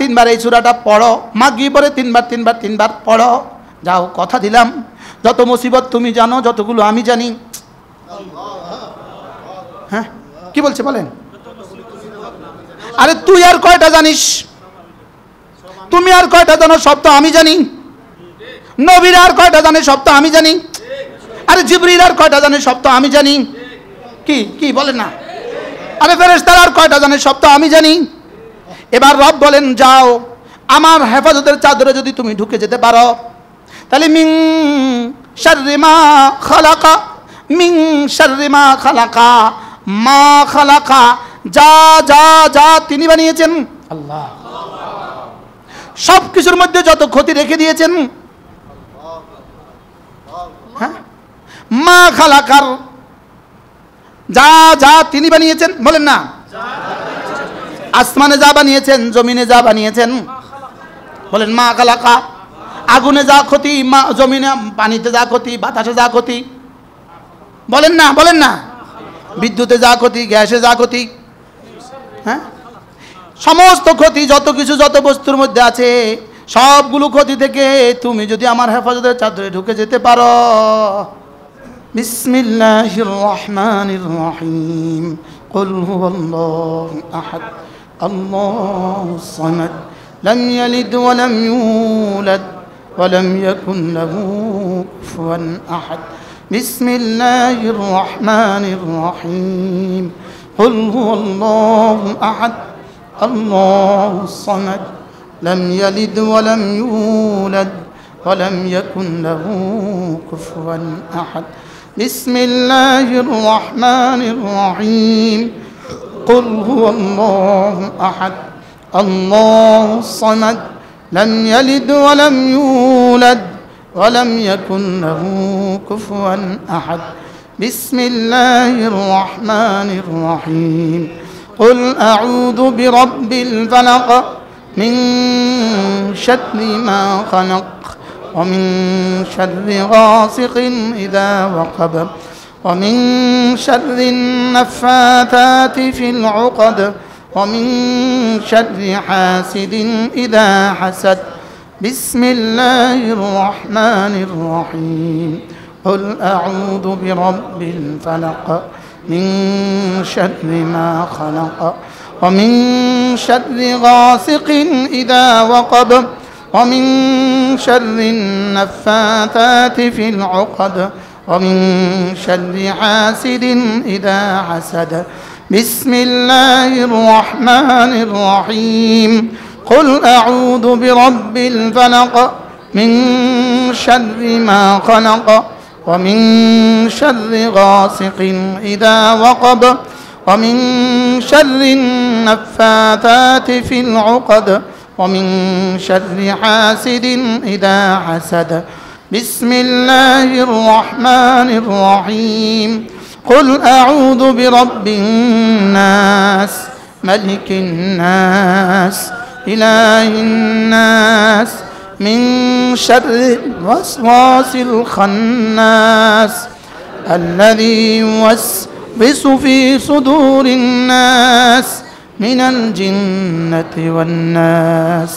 তিনবার এই সূরাটা পড়ো, মাগরিব পরে তিনবার পড়ো। যাও, কথা দিলাম যত মুসিবত তুমি জানো, যতগুলো আমি জানি। হ্যাঁ, কি বলছে বলেন? আরে তুই আর কয়টা জানিস? তুমি আর কয়টা জানো? সব তো আমি জানি। নবীর আর কয়টা জানে? সব তো আমি জানি। আরে জিবরিল আর কয়টা জানে? সব তো আমি জানি। কি কি বলেন না? আরে ফেরেশতারা আর কয়টা জানে? সব তো আমি জানি। এবার রব বলেন, যাও আমার হেফাজতের চাদরে যদি তুমি ঢুকে যেতে পারো, তাহলে মিন শাররি মা খালাকা, মিন শাররি মা খালাকা, মা খালাকা, যা যা যা তিনি বানিয়েছেন, আল্লাহ সব কিছুর মধ্যে যত ক্ষতি রেখে দিয়েছেন। হ্যাঁ, মা খালাকার, যা যা তিনি বানিয়েছেন, বলেন না। আসমানে যা বানিয়েছেন, জমিনে যা বানিয়েছেন, বলেন মা খালাকা। আগুনে যা ক্ষতি, মা জমিনে, পানিতে যা ক্ষতি, বাতাসে যা ক্ষতি, বলেন না, বলেন না। বিদ্যুতে যা ক্ষতি, গ্যাসে যা ক্ষতি, হ্যাঁ, সমস্ত ক্ষতি, যত কিছু, যত বস্তুর মধ্যে আছে, সবগুলো ক্ষতি থেকে তুমি যদি আমার হেফাজতের চাদরে ঢুকে যেতে পারো। বিসমিল্লাহির রহমানির রহিম। কুল হুয়াল্লাহু আহাদ, আল্লাহুস সামাদ, লাম ইয়ালিদ ওয়া লাম ইউলাদ ওয়া লাম ইয়াকুন লাহু কুফুয়ান আহাদ। বিসমিল্লাহির রহমানির রহিম। কুল হুয়াল্লাহু আহাদ, আল্লাহুস সামাদ, لم يلد ولم يولد ولم يكن له كفوا أحد. بسم الله الرحمن الرحيم. قل هو الله أحد، الله الصمد، لم يلد ولم يولد ولم يكن له كفوا أحد. بسم الله الرحمن الرحيم. قل أعوذ برب الفلق من شر ما خلق، ومن شر غاسق إذا وقب، ومن شر النفاثات في العقد، ومن شر حاسد إذا حسد. بسم الله الرحمن الرحيم. قل أعوذ برب الفلق من شر ما خلق، ومن شر غاسق إذا وقب، ومن شر النفاثات في العقد، ومن شر حاسد إذا حسد. بسم الله الرحمن الرحيم. قل أعوذ برب الفلق من شر ما خلق، ومن شر غاسق إذا وقب، ومن شر النفاثات في العقد، ومن شر حاسد إذا حسد. بسم الله الرحمن الرحيم. قل أعوذ برب الناس، ملك الناس، إله الناس، من شر الوسواس الخناس، الذي يوسوس في صدور الناس من الجنة والناس.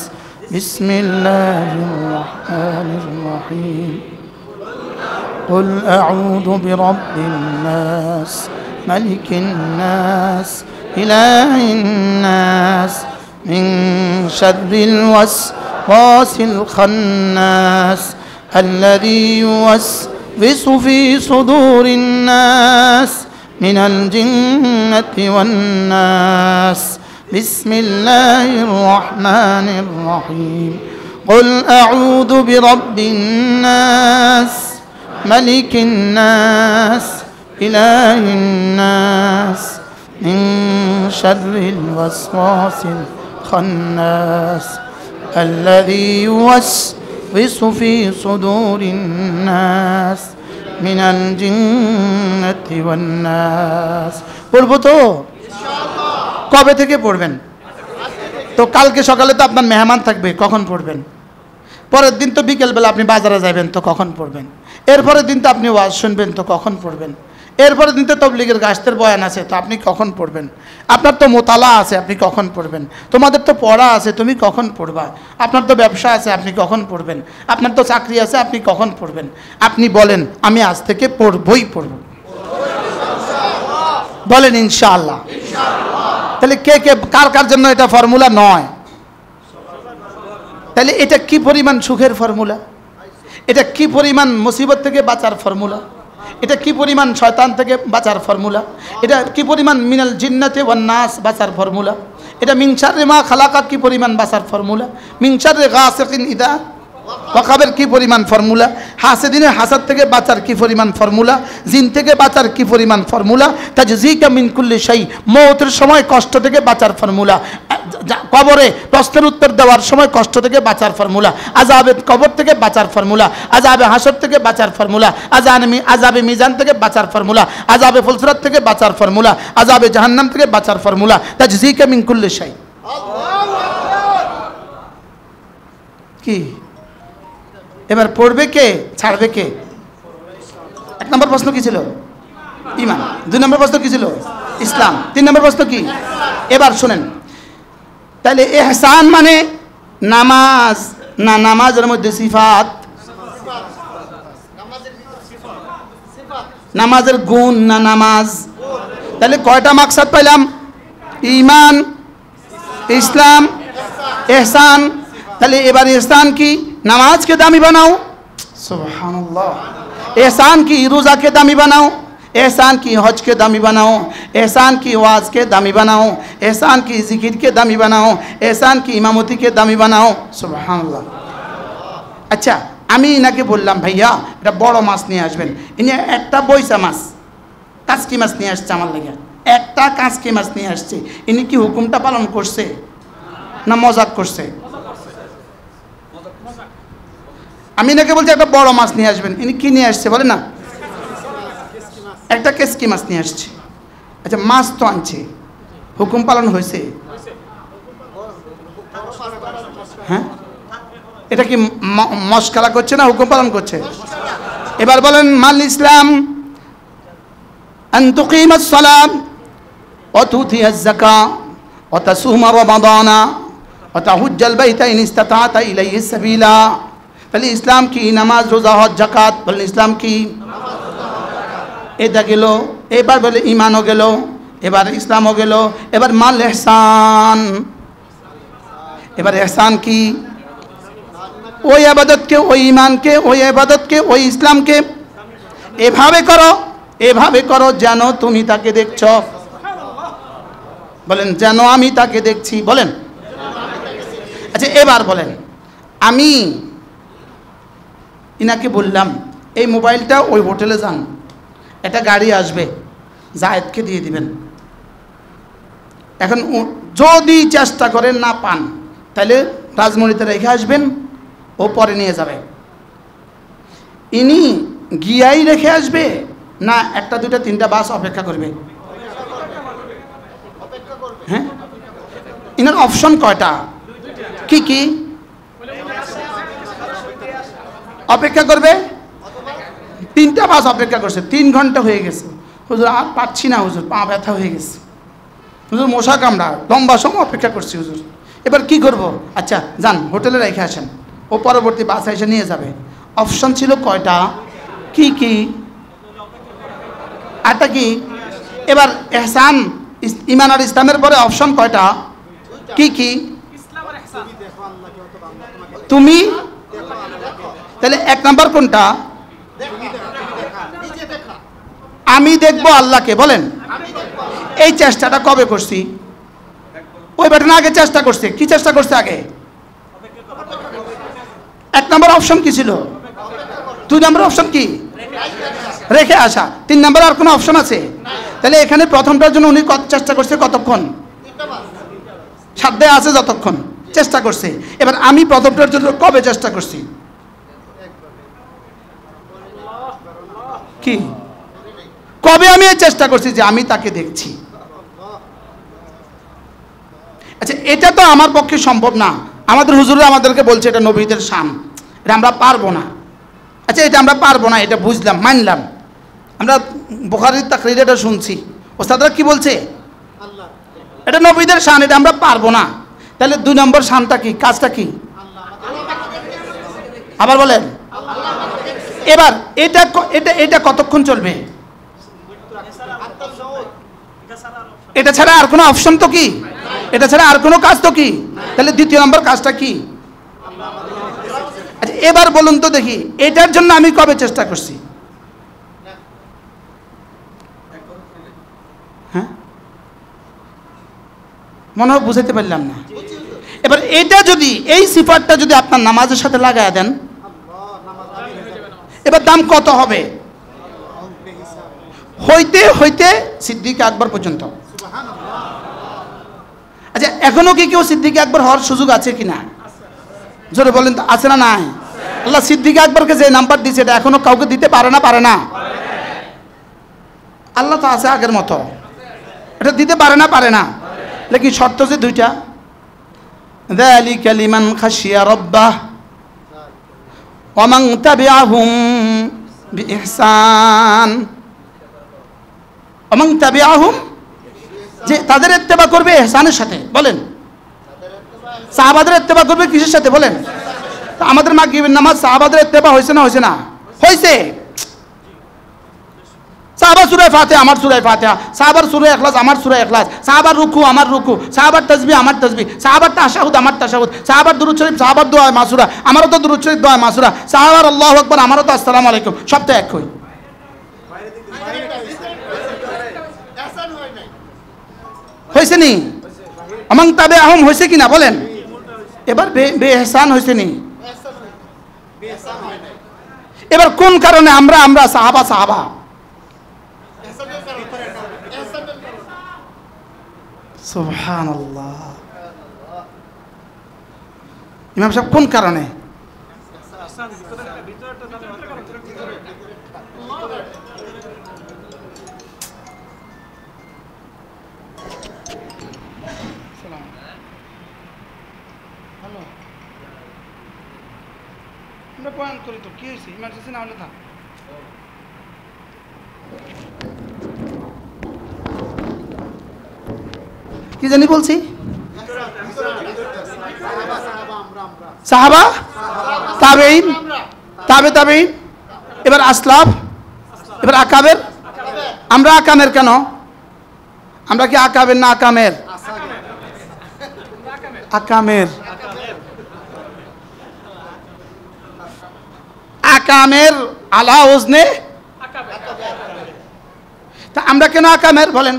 بسم الله الرحمن الرحيم. قل أعوذ برب الناس، ملك الناس، إله الناس، من شر الوسواس الخناس، الذي يوسوس في صدور الناس من الجنة والناس. بسم الله الرحمن الرحيم. قل أعوذ برب الناس، ملك الناس، إله الناس، من شر الوسواس الخناس، الذي يوسوس في صدور الناس من الجنة والناس. পড়বো তো? কবে থেকে পড়বেন? তো কালকে সকালে তো আপনার মেহমান থাকবে, কখন পড়বেন? পরের দিন তো বিকেলবেলা আপনি বাজারে যাবেন, তো কখন পড়বেন? এরপরের দিন তো আপনি ওয়াজ শুনবেন, তো কখন পড়বেন? এরপরে দিন তো তবলিগের গাছতের বয়ান আছে, তো আপনি কখন পড়বেন? আপনার তো মোতালা আছে, আপনি কখন পড়বেন? তোমাদের তো পড়া আছে, তুমি কখন পড়বা? আপনার তো ব্যবসা আছে, আপনি কখন পড়বেন? আপনার তো চাকরি আছে, আপনি কখন পড়বেন? আপনি বলেন আমি আজ থেকে পড়বই পড়ব, বলেন ইনশাআল্লাহ। তাহলে কে কে কার কার জন্য এটা ফর্মুলা নয়? তাহলে এটা কি পরিমাণ সুখের ফর্মুলা, এটা কি পরিমাণ মুসিবত থেকে বাঁচার ফর্মুলা, এটা কি পরিমাণ শয়তান থেকে বাঁচার ফর্মুলা, এটা কি পরিমাণ মিনাল জিন্নাতি ওয়ান নাস বাঁচার ফর্মুলা, এটা মিন শাররি মা খালাকা কি পরিমাণ বাঁচার ফর্মুলা, মিন শাররি গাসিকিন ইদা ওয়াকাবের কি পরিমাণ ফর্মুলা, হাসেদিনের হাসাদ থেকে বাঁচার কি পরিমাণ ফর্মুলা, জিন থেকে বাঁচার কি পরিমাণ ফর্মুলা, তাজজিকা মিন কুল্লি শাই মওতের সময় কষ্ট থেকে বাঁচার ফর্মুলা, কবরে প্রশ্নের উত্তর দেওয়ার সময় কষ্ট থেকে বাঁচার ফর্মুলা, আযাবে কবর থেকে বাঁচার ফর্মুলা, আযাবে হাসর থেকে বাঁচার ফর্মুলা, আযাবে মিজান থেকে বাঁচার ফর্মুলা, আযাবে ফুলসিরাত থেকে বাঁচার ফর্মুলা, আযাবে জাহান্নাম থেকে বাঁচার ফর্মুলা, তাজজিকা মিন কুল্লি শাই। কি এবার পড়বে কে, ছাড়বে কে? এক নম্বর প্রশ্ন কি ছিল? ঈমান। দুই নম্বর প্রশ্ন কি ছিল? ইসলাম। তিন নম্বর প্রশ্ন কি? এবার শুনেন, তাহলে ইহসান মানে নামাজ না নামাজের মধ্যে সিফাত, নামাজের গুণ না নামাজ? তাহলে কয়টা মাকসাদ পাইলাম? ঈমান, ইসলাম, ইহসান। তাহলে এবার ইহসান কি? নামাজকে দামি বানাও, সুবহানাল্লাহ। এহসান কি? রোজাকে দামি বানাও। এহসান কি? হজকে দামি বানাও। এহসান কি? ওয়াজকে দামি বানাও। এহসান কি? জিকিরকে দামি বানাও। এহসান কি? ইমামতিকে দামি বানাও, সুবহানাল্লাহ। আচ্ছা, আমি ইনাকে বললাম ভাইয়া এটা বড় মাছ নিয়ে আসবেন, ইনি একটা বইসা মাছ কাঁচকি মাছ নিয়ে আসছে আমার লেগে, একটা কাঁচকি মাছ নিয়ে আসছে, ইনি কি হুকুমটা পালন করছে না মজাক করছে? আমি এনাকে বলছি একটা বড় মাছ নিয়ে আসবেন, ইনি কি নিয়ে আসছে বলে না? একটা কেসকি মাছ নিয়ে আসছে। আচ্ছা, মাছ তো আনছে, হুকুম পালন হয়েছে? হ্যাঁ, এটা কি মশকালা করছে না হুকুম পালন করছে? এবার বলেন মাল ইসলাম আন তুকিমাস সালাত ওয়া তুতিয়াজ যাকাত ওয়া তাসুমা রমাদানা ওয়া তাহুজ্জাল বাইতা ইন ইসতাতা'তা ইলাইহি সাবিলা। তাহলে ইসলাম কি? নামাজ, রোজা, হজ, যাকাত। বলেন ইসলাম কি? এটা গেল। এবার বলে ঈমানও গেল, এবার ইসলামও গেল, এবার মাল ইহসান। এবার ইহসান কি? ওই ইবাদতকে, ওই ঈমানকে, ওই ইবাদতকে, ওই ইসলামকে এভাবে করো, এভাবে করো যেন তুমি তাকে দেখছো। বলেন যেন আমি তাকে দেখছি। বলেন। আচ্ছা, এবার বলেন, আমি ইনাকে বললাম এই মোবাইলটা ওই হোটেলে যান, একটা গাড়ি আসবে, জায়েদকে দিয়ে দিবেন। এখন যদি চেষ্টা করেন না পান, তাহলে রাজমণিতে রেখে আসবেন, ও পরে নিয়ে যাবে। ইনি গিয়াই রেখে আসবে না একটা দুইটা তিনটা বাস অপেক্ষা করবে? হ্যাঁ, ইনার অপশন কয়টা? কি কি অপেক্ষা করবে? তিনটা বাস অপেক্ষা করছে, 3 ঘন্টা হয়ে গেছে। হুজুর আর পাচ্ছি না হুজুর, পা ব্যথা হয়ে গেছে হুজুর, মশা কামড়া, লম্বা সময় অপেক্ষা করছি হুজুর, এবার কি করব? আচ্ছা যান হোটেলে রেখে আসেন, ও পরবর্তী বাস এসে নিয়ে যাবে। অপশন ছিল কয়টা? কি কি? আরটা কি? এবার ইহসান, ঈমান আর ইসলামের পরে অপশন কয়টা? কি কি? তুমি। তাহলে 1 নাম্বার কোনটা? আমি দেখবো আল্লাহকে। বলেন এই চেষ্টাটা কবে করছি? ওই বেটা আগে চেষ্টা করছে। কি চেষ্টা করছে আগে? 1 নম্বর অপশন কি ছিল? 2 নম্বর অপশন কি? রেখে আসা। 3 নম্বর আর কোনো অপশন আছে? তাহলে এখানে প্রথমটার জন্য উনি চেষ্টা করছে কতক্ষণ? সাধ্যে আছে যতক্ষণ চেষ্টা করছে। এবার আমি প্রথমটার জন্য কবে চেষ্টা করছি? কি কবে আমি চেষ্টা করছি যে আমি তাকে দেখছি? আচ্ছা, এটা তো আমার পক্ষে সম্ভব না। আমাদের হুজুররা আমাদেরকে বলছে এটা নবীদের শান, এটা আমরা পারবো না। আচ্ছা, এটা আমরা পারবো না, এটা বুঝলাম, মানলাম। আমরা বুখারীর তাকরীরে এটা শুনছি, ওস্তাদরা কি বলছে? এটা নবীদের শান, এটা আমরা পারবো না। তাহলে 2 নম্বর শানটা কি, কাজটা কি? আবার বলেন। এবার এটা এটা এটা কতক্ষণ চলবে? এটা ছাড়া আর কোনো অপশন তো কি? এটা ছাড়া আর কোনো কাজ তো কি? তাহলে 2য় নম্বর কাজটা কি? আচ্ছা এবার বলুন তো দেখি, এটার জন্য আমি কবে চেষ্টা করছি? হ্যাঁ, মনে হয় বুঝাতে পারলাম না। এবার এটা যদি, এই সিফাতটা যদি আপনার নামাজের সাথে লাগায় দেন, এবার দাম কত হবে? হইতে হইতে সিদ্দিক আকবর পর্যন্ত। আচ্ছা এখনো কি কেউ সিদ্দিক আকবর হওয়ার সুযোগ আছে কিনা? জোরে বলেন তো, আছে না নাই? আল্লাহ সিদ্দিক আকবরকে যে নাম্বার দিয়েছে এটা এখনো কাউকে দিতে পারে না, পারে না? আল্লাহ তো আছে আগের মতো, এটা দিতে পারে না, পারে না। লেকিন শর্ত যে 2টা, যালিকা লিমান খাশিয়া রাব্বাহ ওয়া মান তাবিআহুম বিইহসান। ওয়া মান তাবিআহুম, যে তাদের ইত্তেবা করবে ইহসানের সাথে। বলেন, সাহাবাদের ইত্তেবা করবে কিসের সাথে? বলেন। আমাদের মাগরিবের নামাজ সাহাবাদের ইত্তেবা হয়েছে না হয়েছে না? হয়েছে। সাহাবার সূরা ফাতিহা আমার সূরা ফাতিহা, সাহাবার সূরা ইখলাস আমার সূরা ইখলাস, সাহাবার রুকু আমার রুকু, সাহাবার তাসবিহ আমার তাসবিহ, সাহাবার তাশাহুদ আমার তাশাহুদ, সাহাবার দুরূদ শরীফ সাহাবার দোয়া মাসুরা আমারও তো দুরূদ শরীফ দোয়া মাসুরা, সাহাবার আল্লাহু আকবার আমারও তো আসসালামু আলাইকুম, সব তো এক হই। হয়েছে নি? আমান তাবে আহম হয়েছে কিনা বলেন? এবার বেইহসান হয়েছে নি? এবার কোন কারণে আমরা আমরা সাহাবা সাহাবা? সুবহানাল্লাহ। ইমাম সাহেব কোন কারণে? আমরা বয়ান করি তো, কি হয়েছে? ইমার্জেন্সি না হলে থাক। কি জানি বলছি? সাহাবা, তাবেঈন, তাবে তাবেঈন, এবার আসলাফ, এবার আকাবের। আমরা আকামের কেন? আমরা কি আকাবের না আকামের? আকামের। আকামের আলা ওজনে, তা আমরা কেন আকামের বলেন?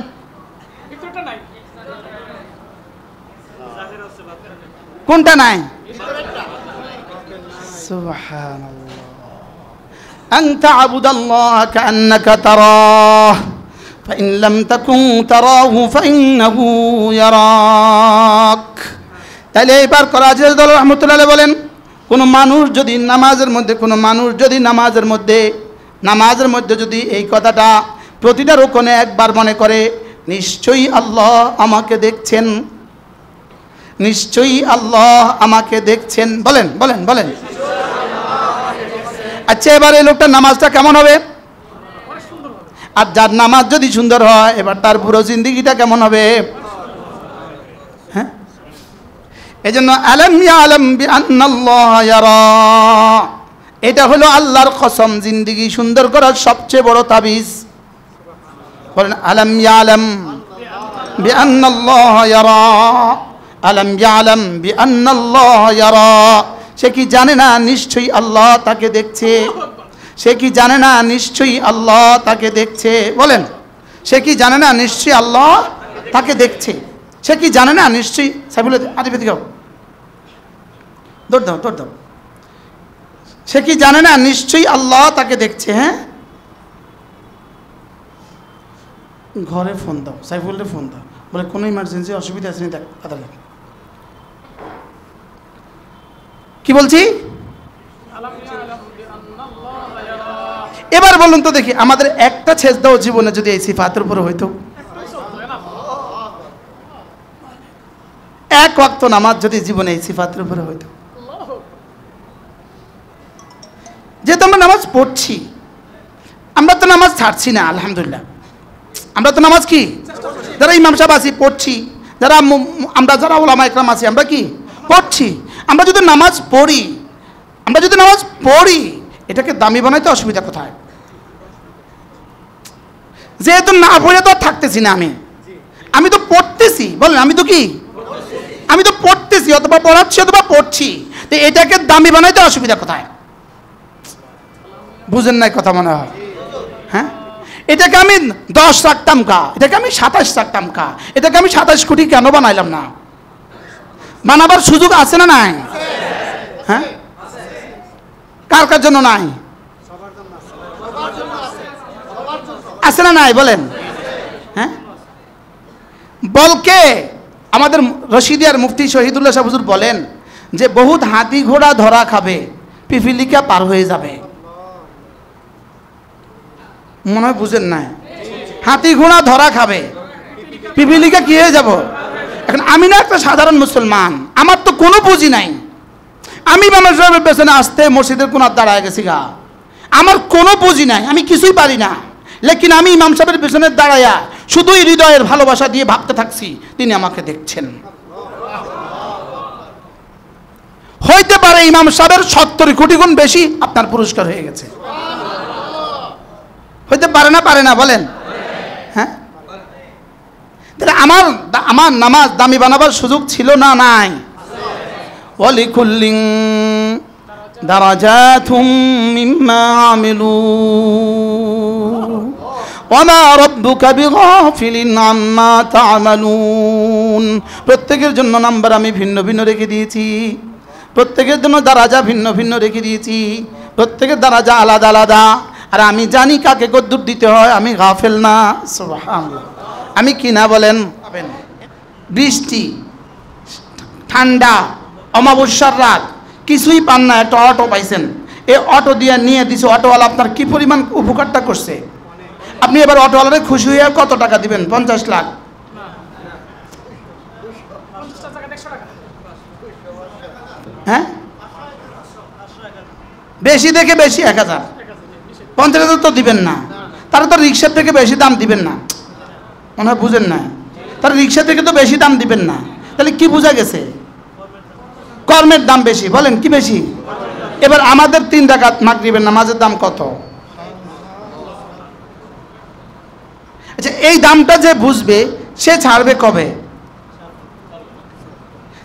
কোনটা নাই? সুবহানাল্লাহ। আন তা'বুদাল্লাহ কাআন্নাকা তারাহ ফাইন লাম তাকুন তারাহু ফাইন্নাহু ইয়ারাক। তাহলে এবার করাজির দল রাহমাতুল্লাহ আলাইহি বলেন, কোন মানুষ যদি নামাজের মধ্যে, কোন মানুষ যদি নামাজের মধ্যে যদি এই কথাটা প্রতিটা রুকনে একবার মনে করে, নিশ্চয়ই আল্লাহ আমাকে দেখছেন, নিশ্চয়ই আল্লাহ আমাকে দেখছেন। বলেন বলেন বলেন। আচ্ছা এবার এই লোকটার নামাজটা কেমন হবে? আর যার নামাজ যদি সুন্দর হয়, এবার তার পুরো জিন্দেগিটা কেমন হবে? হ্যাঁ, এই জন্য আলাম ইয়ালাম বিআন্নাল্লাহ ইয়ারা, এটা হলো আল্লাহর কসম, জিন্দেগি সুন্দর করার সবচেয়ে বড় তাবিজ। বলেন আলাম ইয়ালাম বিআন্নাল্লাহ ইয়ারা, আলাম ইয়ালাম বিআন্নাল্লাহ ইয়ারা। সে কি জানে না নিশ্চয়ই আল্লাহ তাকে দেখছে? সে কি জানে না নিশ্চয়ই আল্লাহ তাকে দেখছে? বলেন, সে কি জানে না নিশ্চয়ই আল্লাহ তাকে দেখছে? সে কি জানে না নিশ্চয়ই, সাইবুল আদিপে দিও, দৌড় দাও দৌড় দাও। সে কি জানে না নিশ্চয়ই আল্লাহ তাকে দেখছে? হ্যাঁ, ঘরে ফোন দাও, সাইফুলকে ফোন দাও, বলে কোনো ইমার্জেন্সি অসুবিধা আছে নি, দেখ তাড়াতাড়ি। কি বলছি? এবার বলুন তো দেখি, আমাদের একটা ছেজদাও জীবনে যদি এই সিফাতের উপর হইতো, এক ওয়াক্ত নামাজ যদি জীবনে এই সিফাতের উপরে হইতো, যে তোমরা নামাজ পড়ছি, আমরা তো নামাজ ছাড়ছি না, আলহামদুলিল্লাহ। আমরা তো নামাজ কি, যারা ইমাম সাহেব আছি পড়ছি, যারা আমরা যারা ওলামা ইকরাম আছি আমরা কি পড়ছি। আমরা যদি নামাজ পড়ি, এটাকে দামি বানাইতে অসুবিধা কোথায়? যেহেতু না পড়ে তো থাকতেছি না, আমি তো পড়তেছি, বলেন আমি তো কি, আমি তো পড়তেছি, অথবা পড়াচ্ছি অথবা পড়ছি, তো এটাকে দামি বানাইতে অসুবিধা কোথায়? বুঝেন নাই কথা মনে হয়? হ্যাঁ, এটাকে আমি 10 রাখতাম কা, এটাকে আমি 27 রাখতাম কা, এটাকে আমি 27 কোটি কেন বানাইলাম না? বানাবার সুযোগ আছে না নাই? হ্যাঁ, কার কার জন্য নাই? আছে না নাই বলেন? হ্যাঁ, বলকে আমাদের রশিদিয়ার মুফতি শহীদুল্লাহ সাহেব হুজুর বলেন যে বহুত হাতি ঘোড়া ধরা খাবে, পিপিলিকা পার হয়ে যাবে। মনে হয় বুঝেন নাই? হাতি ঘোড়া ধরা খাবে, পিপিলিকা কি হয়ে যাব? এখন আমি না একটা সাধারণ মুসলমান, আমার তো কোনো পুঁজি নাই, আমি মানুষের পেছনে আসতে মসজিদের কোনার দাঁড়ায় গেছি গা, আমার কোনো পুঁজি নাই, আমি কিছুই পারি না, লেকিন আমি ইমাম সাহেবের পেছনে দাঁড়াইয়া শুধুই হৃদয়ের ভালোবাসা দিয়ে ভাবতে থাকছি তিনি আমাকে দেখছেন। হইতে পারে ইমাম সাহেবের 70 কোটি গুণ বেশি আপনার পুরস্কার হয়ে গেছে, হইতে পারে না, পারে না বলেন? হ্যাঁ, তাহলে আমার নামাজ দামি বানাবার সুযোগ ছিল না? নাই। ওয়ালিকুল্লিন দারাজাতুম মিম্মা আমিলু ওয়ামা রাব্বুকা বিগাফিলিন আম্মা তা'মালুন। প্রত্যেকের জন্য নাম্বার আমি ভিন্ন ভিন্ন রেখে দিয়েছি, প্রত্যেকের জন্য দারাজা ভিন্ন ভিন্ন রেখে দিয়েছি, প্রত্যেকের দারাজা আলাদা আলাদা, আর আমি জানি কাকে কদ্দুর দিতে হয়, আমি গাফেল না। সুবহানাল্লাহ, আমি কি না বলেন? বৃষ্টি, ঠান্ডা, অমাবস্যার রাত, কিছুই পান না, একটা অটো পাইছেন, এই অটো দিয়ে নিয়ে দিছে, অটোওয়ালা আপনার কি পরিমাণ উপকারটা করছে। আপনি এবার অটোওয়ালারে খুশি হয়ে কত টাকা দিবেন? 50 লাখ। হ্যাঁ, বেশি দেখে বেশি 1000, 50,000 তো দিবেন না, তারা তো রিক্সার থেকে বেশি দাম দিবেন না, মনে হয় বুঝেন না? তারা রিক্সা থেকে তো বেশি দাম দিবেন না, তাহলে কি বোঝা গেছে? কর্মের দাম বেশি। বলেন কি বেশি? এবার আমাদের 3 রাকাত মাগরিবের নামাজের দাম কত? আচ্ছা, এই দামটা যে বুঝবে সে ছাড়বে কবে?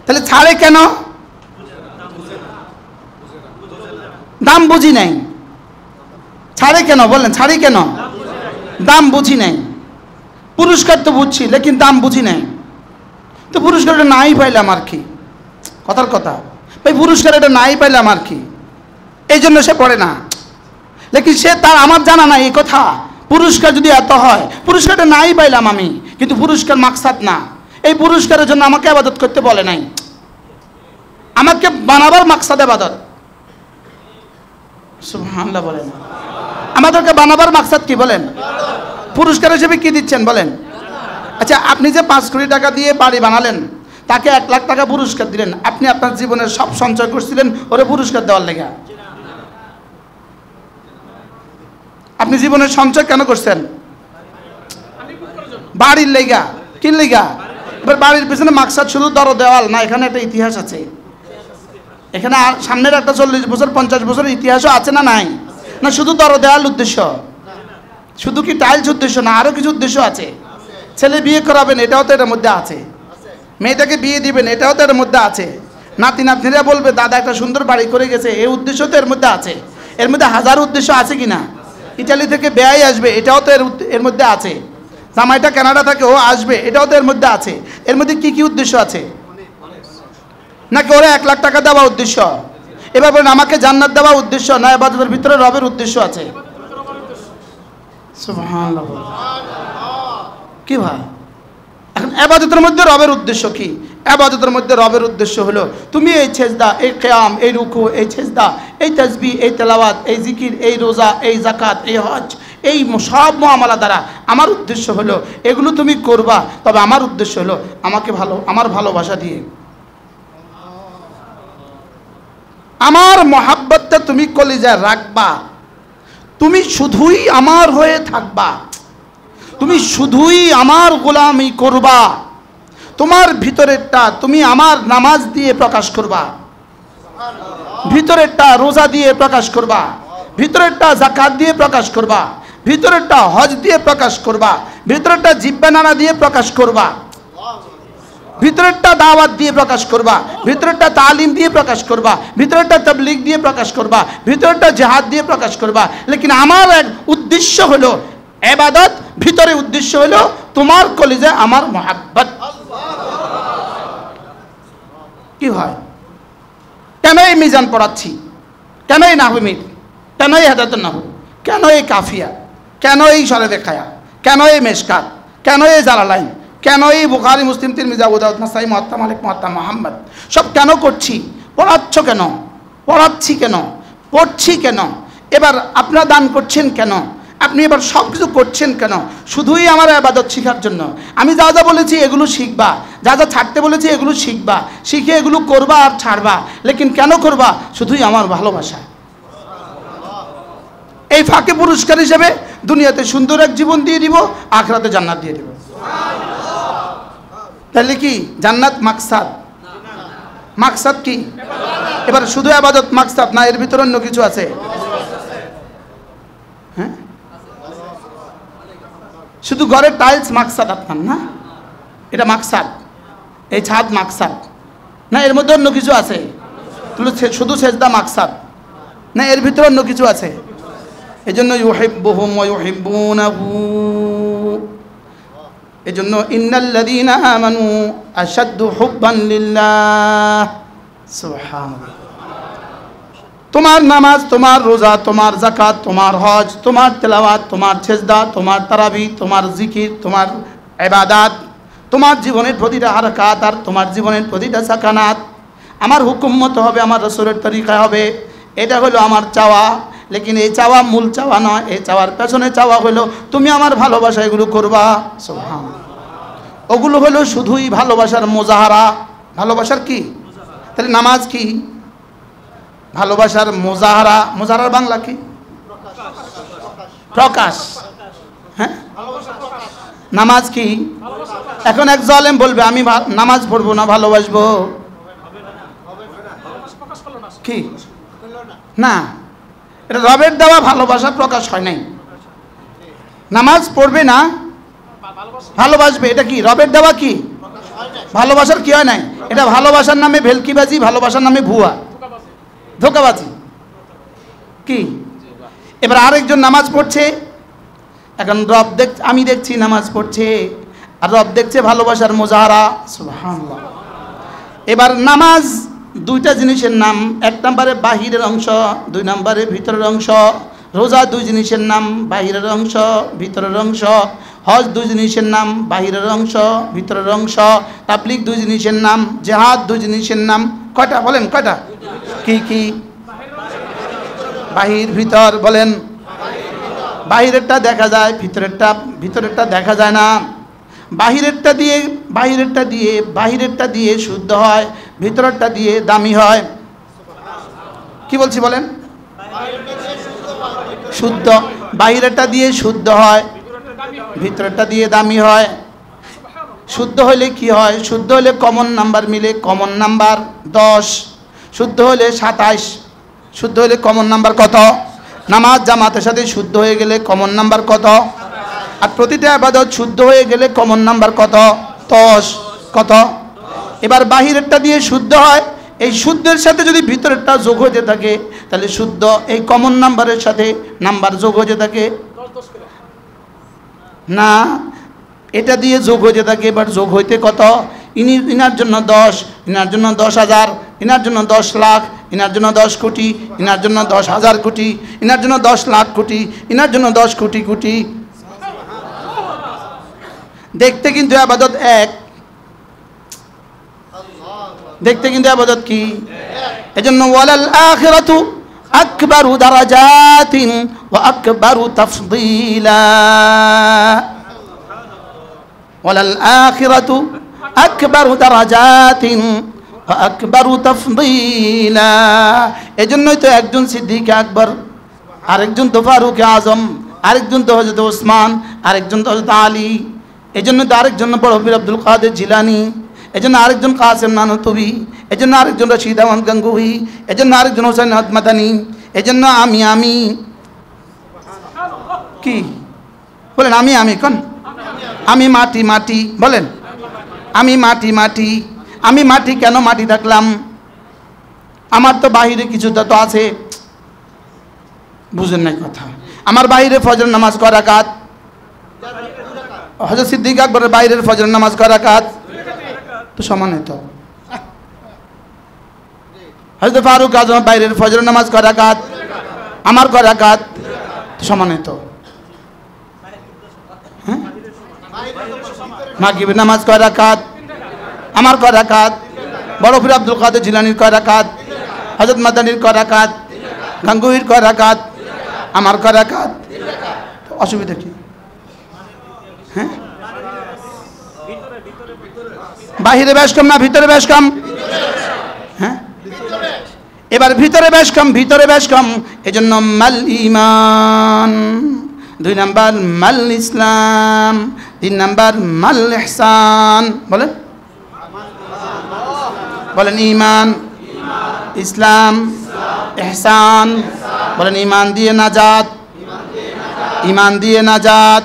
তাহলে ছাড়ে কেন? দাম বুঝি নাই। ছাড়ে কেন বলেন? ছাড়ি কেন? দাম বুঝি নাই। পুরস্কার তো বুঝছি, লেকিন দাম বুঝি নাই। তো পুরস্কারটা নাই পাইলাম আর কি, কথার কথা ভাই, পুরস্কার এটা নাই পাইলাম আর কি, এই জন্য সে পড়ে না। লেকিন সে তার আমার জানা নাই এই কথা, পুরস্কার যদি এত হয়, পুরস্কারটা নাই পাইলাম আমি, কিন্তু পুরস্কার মাকসাদ না। এই পুরস্কারের জন্য আমাকে ইবাদত করতে বলে নাই, আমাকে বানাবার মাকসাদ ইবাদত। সুবহানাল্লাহ বলেন। আমাদেরকে বানাবার মাকসাদ কি বলেন? পুরস্কার হিসেবে কি দিচ্ছেন বলেন? আচ্ছা, আপনি যে 5 কোটি টাকা দিয়ে বাড়ি বানালেন, তাকে 1 লাখ টাকা পুরস্কার দিলেন, আপনি আপনার জীবনের সব সঞ্চয় করছিলেন ওরে পুরস্কার দেওয়ার লেগা। আপনি জীবনের সঞ্চয় কেন করছেন? বাড়ির লেগা। কি লেগা? এবার বাড়ির পিছনে মাকসাদ শুধু দর দেওয়াল না, এখানে একটা ইতিহাস আছে, এখানে সামনের একটা 40 বছর 50 বছরের ইতিহাসও আছে না নাই? না শুধু দর দেওয়াল উদ্দেশ্য? শুধু কি টাইলস উদ্দেশ্য না, আরো কিছু উদ্দেশ্য আছে। ছেলে বিয়ে করাবেন, এটাও তো এর মধ্যে আছে। মেয়েটাকে বিয়ে দিবেন, এটাও তো এর মধ্যে আছে। নাতি নাতনিরা বলবে দাদা একটা সুন্দর বাড়ি করে গেছে, এই উদ্দেশ্য তো এর মধ্যে আছে। এর মধ্যে হাজার উদ্দেশ্য আছে কিনা? ইটালি থেকে বেয়াই আসবে, এটাও তো এর মধ্যে আছে। জামাইটা কানাডা থেকে ও আসবে, এটাও তো এর মধ্যে আছে। এর মধ্যে কি কি উদ্দেশ্য আছে? নাকি ওরা 1 লাখ টাকা দেওয়া উদ্দেশ্য? এবার বলেন আমাকে জান্নাত দেওয়া উদ্দেশ্য না ইবাদতের ভিতরে রবের উদ্দেশ্য আছে? সুবহানাল্লাহ। কি ভাই, এখন ইবাদতের মধ্যে রবের উদ্দেশ্য কি? ইবাদতের মধ্যে রবের উদ্দেশ্য হলো তুমি এই সেজদা, এই কিয়াম, এই রুকু, এই সেজদা, এই তাসবিহ, এই তেলাওয়াত, এই জিকির, এই রোজা, এই যাকাত, এই হজ, এই সব মুআমালা দ্বারা আমার উদ্দেশ্য হলো এগুলো তুমি করবা, তবে আমার উদ্দেশ্য হলো আমাকে আমার ভালোবাসা দিয়ে আমার মহাব্বতটা তুমি কলিজায় রাখবা, তুমি শুধুই আমার হয়ে থাকবা, তুমি শুধুই আমার গোলামি করবা, তোমার ভিতরেরটা তুমি আমার নামাজ দিয়ে প্রকাশ করবা, ভিতরেরটা রোজা দিয়ে প্রকাশ করবা, ভিতরেরটা যাকাত দিয়ে প্রকাশ করবা, ভিতরেরটা হজ দিয়ে প্রকাশ করবা, ভিতরেরটা জিব্বা নানা দিয়ে প্রকাশ করবা, ভিতরেরটা দাওয়াত দিয়ে প্রকাশ করবা, ভিতরেরটা তালিম দিয়ে প্রকাশ করবা, ভিতরেরটা তাবলীগ দিয়ে প্রকাশ করবা, ভিতরেরটা জিহাদ দিয়ে প্রকাশ করবা। লেকিন আমার এক উদ্দেশ্য হলো ইবাদত, ভিতরে উদ্দেশ্য হলো তোমার কলিজা আমার মহব্বত। কি হয়? কেন এই মিজান পড়াচ্ছি, কেন এই নাহমির, কেন এই হাদাতুন নাহু, কেন এই কাফিয়া, কেন এই সরেদে খায়া, কেন এই মেশকাত, কেন এই জালালাইন, কেন এই বুখারী মুসলিম তিরমিজি আবু দাউদ নাসাই মুওয়াত্তা মালিক মুওয়াত্তা মুহাম্মদ, সব কেন করছি? পড়াচ্ছ কেন? পড়াচ্ছি কেন? পড়ছি কেন? এবার আপনারা দান করছেন কেন? আপনি এবার সব কিছু করছেন কেন? শুধুই আমার ইবাদত শেখার জন্য। আমি যা যা বলেছি এগুলো শিখবা, যা যা ছাড়তে বলেছি এগুলো শিখবা, শিখে এগুলো করবা আর ছাড়বা। লেকিন কেন করবা? শুধুই আমার ভালোবাসা। এই ফাঁকে পুরস্কার হিসেবে দুনিয়াতে সুন্দর এক জীবন দিয়ে দিব, আখিরাতে জান্নাত দিয়ে দিব। তাহলে কি জান্নাত মাকসাদ? মাকসাদ কি? এবার শুধু ইবাদত মাকসাদ না, এর ভিতরে অন্য কিছু আছে? হ্যাঁ, শুধু ঘরের টাইলস মাকসাদ আপনার না, এটা মাকসাদ, এই ছাদ মাকসাদ না, এর মধ্যে অন্য কিছু আছে? শুধু সেজদা মাকসাদ না, এর ভিতরে অন্য কিছু আছে? এই জন্য ইউহিব্বুহুম ওয়া ইউহিব্বুনাহু, এই জন্য ইন্নাল্লাযীনা আমানু আশাদ্দু হুব্বান লিল্লাহ। সুবহানাল্লাহ। তোমার নামাজ, তোমার রোজা, তোমার যাকাত, তোমার হজ, তোমার তেলাওয়াত, তোমার সেজদা, তোমার তারাবি, তোমার জিকির, তোমার ইবাদত, তোমার জীবনের প্রতিটা হারকাত আর তোমার জীবনের প্রতিটা সাকানাত আমার হুকুম মতো হবে, আমার রাসূলের তরিকায় হবে। এটা হলো আমার চাওয়া। লেকিন এই চাওয়া মূল চাওয়া নয়, এই চাওয়ার পেছনে চাওয়া হলো তুমি আমার ভালোবাসা এগুলো করবা। সুবহানাল্লাহ। ওগুলো হলো শুধুই ভালোবাসার মোজাহারা। ভালোবাসার কি? তাহলে নামাজ কি? ভালোবাসার মোজাহারা। মোজাহারার বাংলা কি? প্রকাশ। হ্যাঁ, নামাজ কি? এখন এক জালেম বলবে আমি নামাজ পড়বো না, ভালোবাসবো। কি না, এটা রবের দেওয়া ভালোবাসা প্রকাশ হয় নাই। নামাজ পড়বে না, ভালোবাসবে, এটা কি রবের দেওয়া? কি ভালোবাসার কি হয় নাই? এটা ভালোবাসার নামে ভেলকিবাজি, ভালোবাসার নামে ভুয়া, ধোকাবাজি। কি এবার আরেকজন নামাজ পড়ছে, এখন রব আমি দেখছি নামাজ পড়ছে, আর রব দেখছে ভালোবাসার মোজাহারা। সুবহানাল্লাহ। এবার নামাজ দুইটা জিনিসের নাম, এক নম্বরে বাহিরের অংশ, দুই নম্বরে ভিতরের অংশ। রোজা দুই জিনিসের নাম, বাহিরের অংশ ভিতরের অংশ। হজ দুই জিনিসের নাম, বাহিরের অংশ ভিতরের অংশ। তাবলীগ দুই জিনিসের নাম, জিহাদ দুই জিনিসের নাম। কয়টা বলেন? কয়টা? কি কি? বাহির ভিতর বলেন। বাহিরেরটা দেখা যায়, ভিতরেরটা দেখা যায় না। বাহিরেরটা দিয়ে শুদ্ধ হয়, ভিতরেরটা দিয়ে দামি হয়। কি বলছি বলেন? শুদ্ধ, বাহিরেরটা দিয়ে শুদ্ধ হয়, ভিতরেরটা দিয়ে দামি হয়। শুদ্ধ হলে কি হয়? শুদ্ধ হলে কমন নাম্বার মিলে, কমন নাম্বার 10। শুদ্ধ হলে 27। শুদ্ধ হলে কমন নাম্বার কত? নামাজ জামাতের সাথে শুদ্ধ হয়ে গেলে কমন নাম্বার কত? আর প্রতিটা ইবাদত শুদ্ধ হয়ে গেলে কমন নাম্বার কত? 10। কত? এবার বাহিরেরটা দিয়ে শুদ্ধ হয়, এই শুদ্ধের সাথে যদি ভিতরেরটা যোগ হতে থাকে তাহলে শুদ্ধ এই কমন নাম্বারের সাথে নাম্বার যোগ হতে থাকে না, এটা দিয়ে যোগ হতে থাকে। এবার যোগ হইতে কত? ইনার জন্য 10, ইনার জন্য 10,000, ইনার জন্য 10 লাখ, ইনার জন্য 10 কোটি, ইনার জন্য 10,000 কোটি, ইনার জন্য 10 লাখ কোটি, ইনার জন্য 10 কোটি কোটি। দেখতে কিন্তু ইবাদত এক, দেখতে কিন্তু ইবাদত কি? এজন্য ওয়ালাল আখিরাতু আকবারু দারাজাতিন ওয়া আকবারু তাফদীলা। ওয়ালাল আখিরাতু আকবারু দারাজাতিন ওয়া আকবারু তাফদীলা। এজন্যই তো একজন সিদ্দিক আকবর আরেকজন তো ফারুক আজম, আরেকজন তো হযরত ওসমান, আরেকজন তো হযরত আলী, এজন্য তো আরেকজন বড় পীর আব্দুল কাদের জিলানী, এজন্য আরেকজন কাসেম নানুতুবি, এজন্য আরেকজন রশিদ আহমদ গঙ্গোহী, এজন্য আরেকজন হোসেন আহমদ মাদানী, এজন্য আমি কি বলেন? আমি কোন? আমি মাটি বলেন, আমি মাটি। আমি মাটি কেন মাটি থাকলাম? আমার তো বাহিরে কিছুটা তো আছে, বুঝেন নাই কথা। আমার বাইরে ফজর নামাজ কয় রাকাত, হযরত সিদ্দিক আকবরের বাইরের ফজর নামাজ কয় রাকাত? তো সমান তো। হযরত ফারুক আজম বাইরের ফজর নামাজ কয় রাকাত? আমার কয় রাকাত? তো সমান তো। হ্যাঁ, মাগরিবের নামাজ কয় রাকাত? আমার কয় রাকাত? বড় পীর আব্দুল কাদের জিলানীর কয় রাকাত? হযরত মাদানীর কয় রাকাত? গঙ্গোহীর কয় রাকাত? আমার কয় রাকাত? অসুবিধা কি? হ্যাঁ, বাহিরে বেশ কম না ভিতরে বেশ কম? হ্যাঁ, এবার ভিতরে বেশ কম। এজন্য মাল ঈমান, 2 নাম্বার মাল ইসলাম, 3 নাম্বার মাল ইহসান। বলেন ঈমান, ইসলাম, ইহসান। বলেন ঈমান দিয়ে নাজাত, ঈমান দিয়ে নাজাত,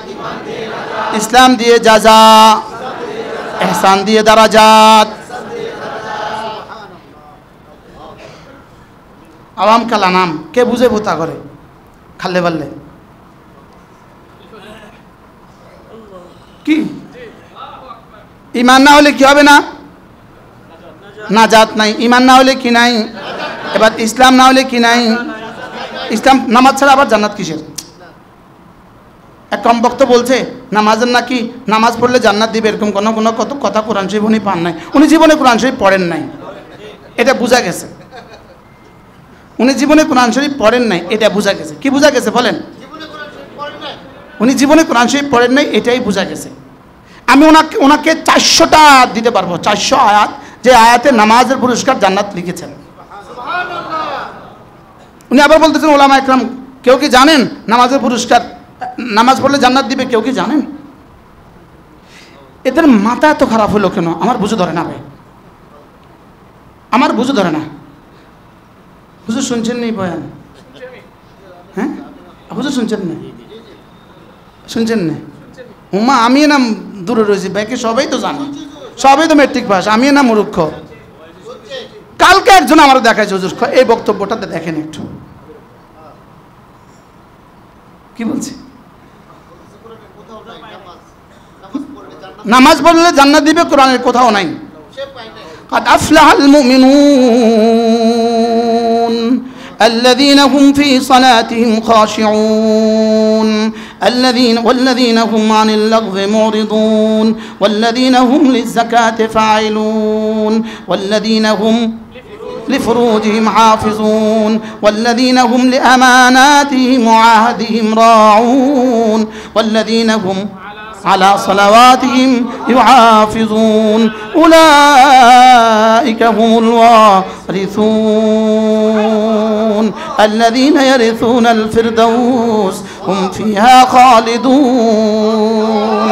ইসলাম দিয়ে জাযা, ইহসান দিয়ে দারাজাত। আওয়াম কালা নাম কে বুঝে ভূতা করে খাল্লে বাল্লে কি? ঈমান না হলে কি হবে না? নাজাত নাই। ঈমান না হলে কি নাই? এবার ইসলাম না হলে কি নাই? ইসলাম। নামাজ ছাড়া আবার জান্নাত কিসের? এক কম বক্ত বলছে নামাজের নাকি নামাজ পড়লে জান্নাত দিবে, এরকম কোনো কথা কোরআন শরীফ উনি পান নাই। উনি জীবনে কোরআন শরীফ পড়েন নাই, এটা বোঝা গেছে। উনি জীবনে কোরআন শরীফ পড়েন নাই, এটা বোঝা গেছে। কি বোঝা গেছে বলেন? উনি জীবনে কোরআন শরীফ পড়েন নাই, এটাই বোঝা গেছে। আমি ওনাকে 400টা আয়াত দিতে পারবো, 400 আয়াত, যে আয়াতে নামাজের পুরস্কার জান্নাত লিখেছেন। উনি আবার বলতেছেন ওলামা একরাম কেউ কি জানেন নামাজের পুরস্কার, নামাজ পড়লে জান্নাত দিবে, কেউ কি জানেন? এদের মাথা এত খারাপ হলো কেন? আমার বুঝে ধরে না ভাই, আমার বুঝে ধরে না। হুজুর শুনছেন নি বয়ান? হ্যাঁ, হুজুর শুনছেন না? শুনছেন না? হুমা আমি না দূরে রয়েছি, ব্যাকে সবাই তো জানে, সবাই তো মেট্রিক পাস, আমি না মূর্খ। কালকে একজন আমার দেখাইছে হুজুর, এই বক্তব্যটাতে দেখেন একটু কি বলছে। নামাজ পড়লে জান্নাত দিবে কোরআনের কোথাও নাই। قد أفلح المؤمنون الذين هم في صلاتهم خاشعون والذين هم عن اللغو معرضون والذين هم للزكاة فاعلون والذين هم لفروجهم حافظون والذين هم لأماناتهم وعهدهم راعون والذين هم على صلواتهم يحافظون أولئك هم الوارثون الذين يرثون الفردوس هم فيها خالدون।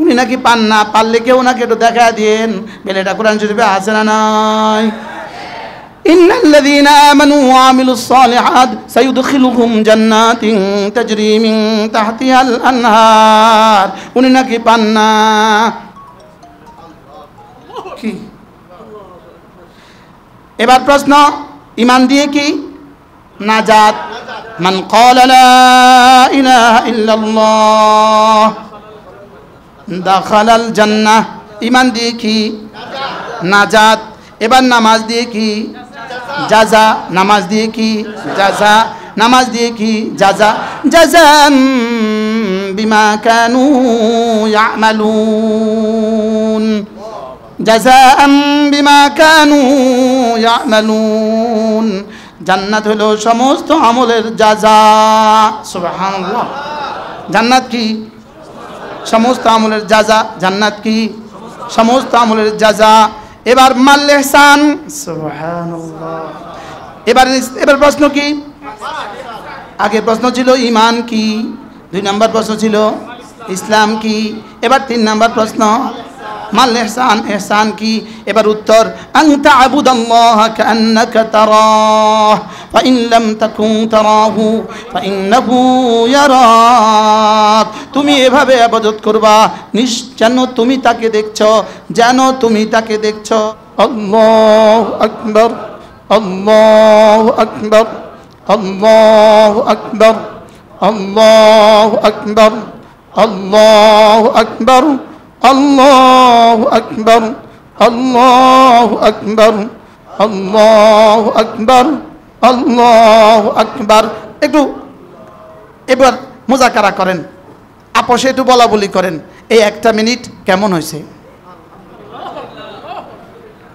উনি নাকি পান না, পারলে কেউ নাকি একটু দেখা দিন বেলেটা কোরআন শরীফে আছে না নাই? إن الذين آمنوا وعملوا الصالحات سيدخلهم جنات تجري من تحتها الأنهار। উনি নাকি পান না কি? এবার প্রশ্ন, ঈমান দিয়ে কি নাজাত? মান ক্বালা লা ইলাহা ইল্লাল্লাহ দাখালাল জান্নাহ। ঈমান দিয়ে কি নাজাত। এবার নামাজ দিয়ে কি জাযা। নামাজ দিয়ে কি জাযা। নামাজ দিয়ে কি জাযা। জাযাম বিমা কানু ইয়ামালুন। জাযাম বিমা কানু ইয়ামালুন। জান্নাত হলো সমস্ত আমলের জাযা। সুবহানাল্লাহ। জান্নাত কি সমস্ত আমলের জাযা। জান্নাত কি সমস্ত আমলের জাযা। এবার মাল ইহসান। সুবহানাল্লাহ। এবার প্রশ্ন কি? আগের প্রশ্ন ছিল ইমান কি, 2 নম্বর প্রশ্ন ছিল ইসলাম কি, এবার 3 নম্বর প্রশ্ন মাল ইহসান, ইহসান কি। এবার উত্তর আনতা আবুদাল্লাহা কাআন্নাকা তারাহ ফাইন লাম তাকুন তারাহু ফাইন্নাহু ইয়ারাক। তুমি এভাবে ইবাদত করবা যেন তুমি তাকে দেখছো, যেন তুমি তাকে দেখছো। আল্লাহু আকবার, আল্লাহু আকবার, আল্লাহু আকবার, আল্লাহু আকবার, আল্লাহু আকবার, আল্লাহু আকবার, আল্লাহু আকবার, আল্লাহু আকবার, আল্লাহু আকবার। একটু এবার মুজাকারা করেন, আপোষে একটু বলা বলি করেন। এই 1টা মিনিট কেমন হয়েছে?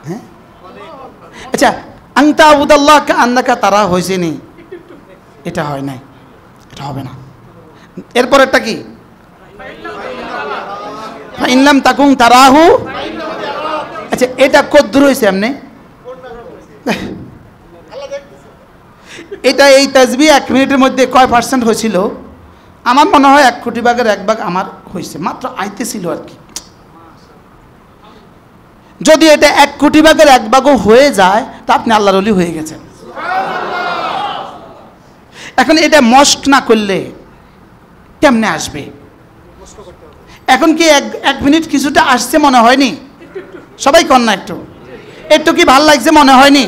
হ্যাঁ, আচ্ছা, আনতা আবুদাল্লাহ কাআন্নাকা তারা হয়েছে নি? এটা হয় নাই, এটা হবে না। এরপরেরটা কি? ফাইন লাম তাকুন তারাহু। আচ্ছা, এটা কদ্দুর হয়েছে এমনি? এটা এই তাসবিহ 1 মিনিটের মধ্যে কয় % হয়েছিল? আমার মনে হয় 1 কোটি ভাগের 1 ভাগ আমার হয়েছে, মাত্র আইতেছিল আর কি। যদি এটা 1 কোটি ভাগের 1 ভাগও হয়ে যায় তা আপনি আল্লাহর ওলি হয়ে গেছেন। এখন এটা মস্ক না করলে কেমনে আসবে? এখন কি 1 মিনিট কিছুটা আসছে মনে হয়নি? সবাই কর না, একটু একটু কি ভাল লাগছে মনে হয়নি?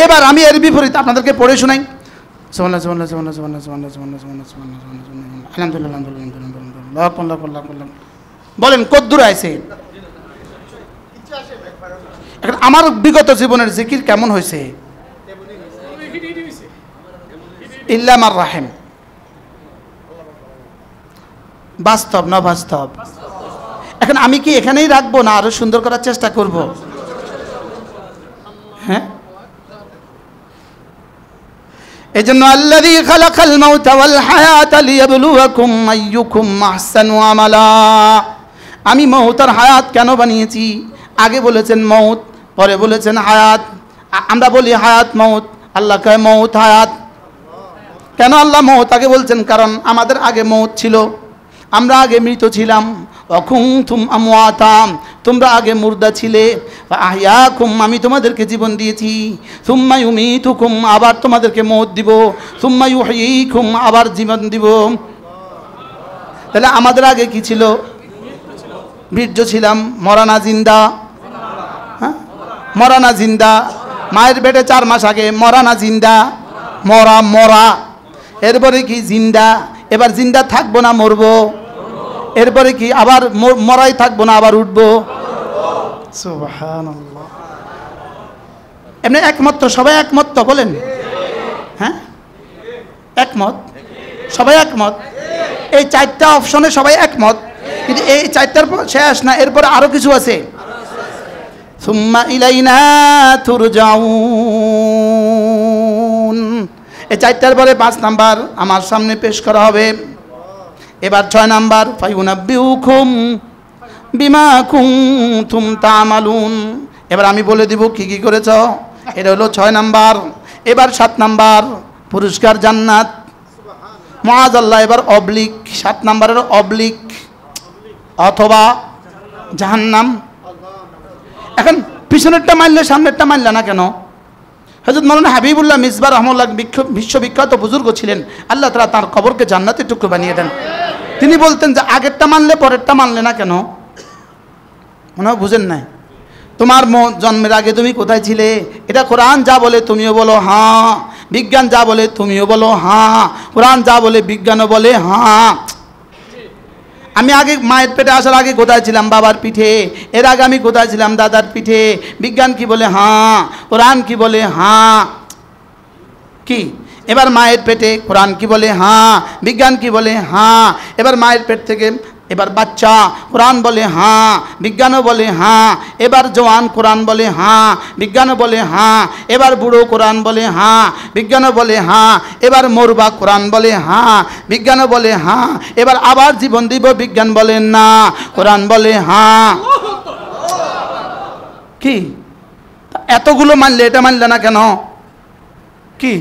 এবার আমি এর বিপরীত আপনাদেরকে পড়ে শোনাই। বলেন কদ্দুর আছে? এখন আমার বিগত জীবনের জিকির কেমন হয়েছে? ইল্লা মার রাহিম। বাস্তব না বাস্তব? এখন আমি কি এখানেই রাখবো না আরো সুন্দর করার চেষ্টা করব? হ্যাঁ, এজন্য আল্লাযী খালাকাল মাউতা ওয়াল হায়াতা লিয়াবলুয়াকুম আইয়ুকুম আহসানু আমালা। আমি মউত আর হায়াত কেন বানিয়েছি? আগে বলেছেন মউত, পরে বলেছেন হায়াত। আমরা বলি হায়াত মউত, আল্লাহ কয় মউত হায়াত। কেন আল্লাহ মউত আগে বলছেন? কারণ আমাদের আগে মউত ছিল, আমরা আগে মৃত ছিলাম। ওয়াকুনতুম আমওয়াতাম, তোমরা আগে মুর্দা ছিলে। আহইয়াকুম, আমি তোমাদেরকে জীবন দিয়েছি। সুম্মা ইউমিতুকুম, আবার তোমাদেরকে মউত দিব। সুম্মা ইউহয়িকুম, আবার জীবন দিব। তাহলে আমাদের আগে কি ছিল? বীর্য ছিলাম, মরা না জিন্দা। হ্যাঁ, মরা না জিন্দা। মায়ের পেটে 4 মাস আগে মরা না জিন্দা? মরা, মরা। এরপরে কি? জিন্দা। এবার জিন্দা থাকবো না মরবো? এরপরে কি? আবার মরাই থাকবো না আবার উঠবো? সুবহানাল্লাহ। এমনি একমত তো? সবাই একমত তো? বলেন হ্যাঁ, একমত? সবাই একমত? এই 4টা অপশনে সবাই একমত, কিন্তু এই 4টার শেষ না, এরপরে আরো কিছু আছে। সুম্মা ইলাইনা তুরজাউন, এই 4টার পরে 5 নাম্বার আমার সামনে পেশ করা হবে। এবার 6 নাম্বার ফায়ুনাব্বিউকুম বিমা কুনতুম তা'মালুন। এবার আমি বলে দিব কি কি করেছ। এটা হলো 6 নাম্বার। এবার 7 নাম্বার পুরস্কার জান্নাত। মুআযাল্লাহ। এবার অবলিক, 7 নাম্বারের অবলিক, অথবা জাহান্নাম। এখন পিছনেরটা মানলে সামনেরটা মানলে না কেন? হযরত মাওলানা হাবিবুল্লাহ মিসবাহ রাহমাহুল্লাহ বিশ্ববিখ্যাত বুজুর্গ ছিলেন, আল্লাহ তাআলা তার কবরকে জান্নাতের টুকরো বানিয়ে দেন। তিনি বলতেন যে আগেরটা মানলে পরেরটা মানলে না কেন? মনে হয় বুঝেন নাই। তোমার জন্মের আগে তুমি কোথায় ছিলে? এটা কোরআন যা বলে তুমিও বলো হ্যাঁ, বিজ্ঞান যা বলে তুমিও বলো হ্যাঁ, কোরআন যা বলে বিজ্ঞানও বলে হ্যাঁ। আমি আগে মায়ের পেটে আসার আগে কোথায় ছিলাম? বাবার পিঠে। এর আগে আমি কোথায় ছিলাম? দাদার পিঠে। বিজ্ঞান কি বলে? হ্যাঁ। কোরআন কি বলে? হ্যাঁ। কি? এবার মায়ের পেটে কোরআন কি বলে? হ্যাঁ। বিজ্ঞান কি বলে? হ্যাঁ। এবার মায়ের পেট থেকে এবার বাচ্চা, কোরআন বলে হ্যাঁ, বিজ্ঞানও বলে হ্যাঁ। এবার জওয়ান, কোরআন বলে হ্যাঁ, বিজ্ঞানও বলে হ্যাঁ। এবার বুড়ো, কোরআন বলে হ্যাঁ, বিজ্ঞানও বলে হ্যাঁ। এবার মরবা, কোরআন বলে হ্যাঁ, বিজ্ঞানও বলে হ্যাঁ। এবার আবার জীবন দিব, বিজ্ঞান বলে না, কোরআন বলে হ্যাঁ। কি? এতগুলো মানলে এটা মানলে না কেন? কি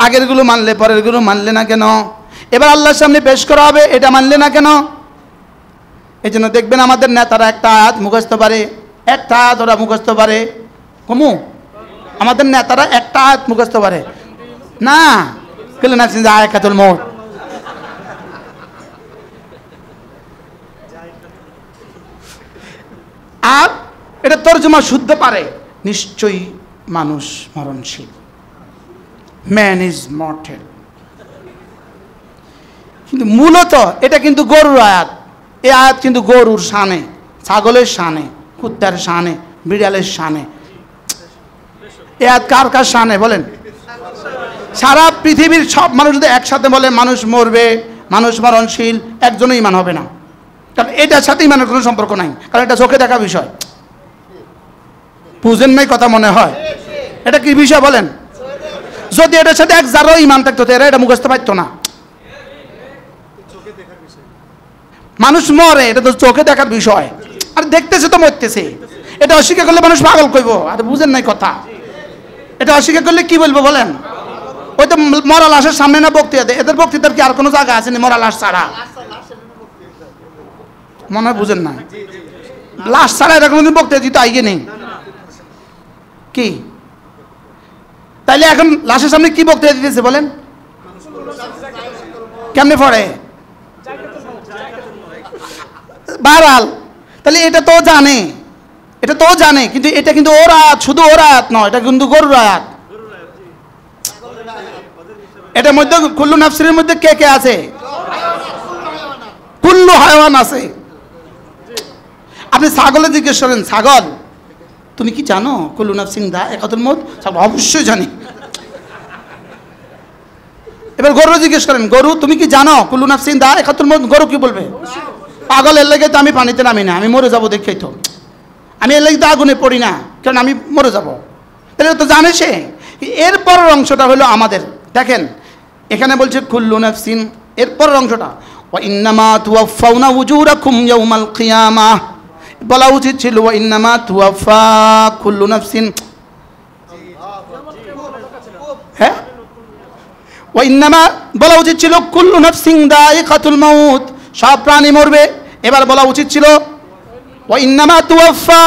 আগেরগুলো মানলে পরেরগুলো মানলে না কেন? এবার আল্লাহর সামনে পেশ করা হবে, এটা মানলে না কেন? এই জন্য দেখবেন আমাদের নেতারা একটা আয়াত মুখস্থ পারে, একটা আয়াত ওরা মুখস্থ পারে। কমু আমাদের নেতারা একটা আয়াত মুখস্থ পারে না, কুল্লু নাফসিন যায়কাতুল মউত। আর এটা তর্জমা শুদ্ধ পারে, নিশ্চয়ই মানুষ মরণশীল, ম্যান ইজ মর্টেল। কিন্তু মূলত এটা কিন্তু গরুর আয়াত। এই আয়াত কিন্তু গরুর শানে, ছাগলের শানে, কুত্তার শানে, বিড়ালের শানে। এই আয়াত কার কার শানে বলেন? সারা পৃথিবীর সব মানুষ যদি একসাথে বলে মানুষ মরবে, মানুষ মরণশীল, একজনও ইমান হবে না। কারণ এটার সাথে ইমানের কোনো সম্পর্ক নাই, কারণ এটা চোখে দেখা বিষয়। বুঝেন নাই কথা মনে হয়? এটা কি বিষয় বলেন? যদি এটার সাথে এক যারও ইমান থাকতো এরা এটা মুখস্থ পাইতো না। মানুষ মরে, এটা তো চোখে দেখার বিষয়, আর দেখতেছে তো মরতেছে। এটা অস্বীকার করলে মানুষ পাগল কইব। আর বুঝেন নাই কথা? এটা অস্বীকার করলে কি বলবো বলেন? ওই তো মরা লাশের সামনে না বক্তৃতা দেয়, এদের বক্তৃতার কি আর কোনো জায়গা আছে না মরা লাশ ছাড়া? মনে হয় বুঝেন না, লাশ ছাড়া এরা কোনোদিন বক্তৃতা দিতে আইগে নেই কি? তাইলে এখন লাশের সামনে কি বক্তৃতা দিতেছে বলেন? কেমনে পড়ে? বারহাল, তাহলে এটা তো জানে, এটা তো জানে, কিন্তু এটা কিন্তু ওর আয়াত, শুধু ওর আয়াত নয়, এটা কিন্তু গরুর আয়াত। এটার মধ্যে কুল্লু নাফসিনের মধ্যে কে কে আছে? কুল্লু হায়াওয়ান আছে। আপনি ছাগলে জিজ্ঞেস করেন, ছাগল তুমি কি জানো কুল্লু নাফসিন যায়কাতুল মউত? অবশ্যই জানি। এবার গরু জিজ্ঞেস করেন, গরু তুমি কি জানো কুল্লু নাফসিন যায়কাতুল মউত? গরু কি বলবে? পাগল, এর লেগে তো আমি পানিতে নামি না, আমি মরে যাবো দেখেই তো। আমি এর লেগে তো আগুনে পড়ি না, কারণ আমি মরে যাব। তাহলে তো জানে সে। এরপরের অংশটা হলো আমাদের, দেখেন এখানে বলছে কুল্লু নাফসিন, এরপরের অংশটা ওয়া ইন্নামা তুওয়াফাউনা উজুরাকুম ইয়াউমাল কিয়ামাহ। বলা উচিত ছিল ওয়া ইন্নামা তুওয়াফা কুল্লু নাফসিন, হ্যাঁ ওয়া ইন্নামা বলা উচিত ছিল কুল্লু নাফসিন যায়কাতুল মউত, সব প্রাণী মরবে। এবার বলা উচিত ছিল ওয়া ইন্নামা তুওয়াফা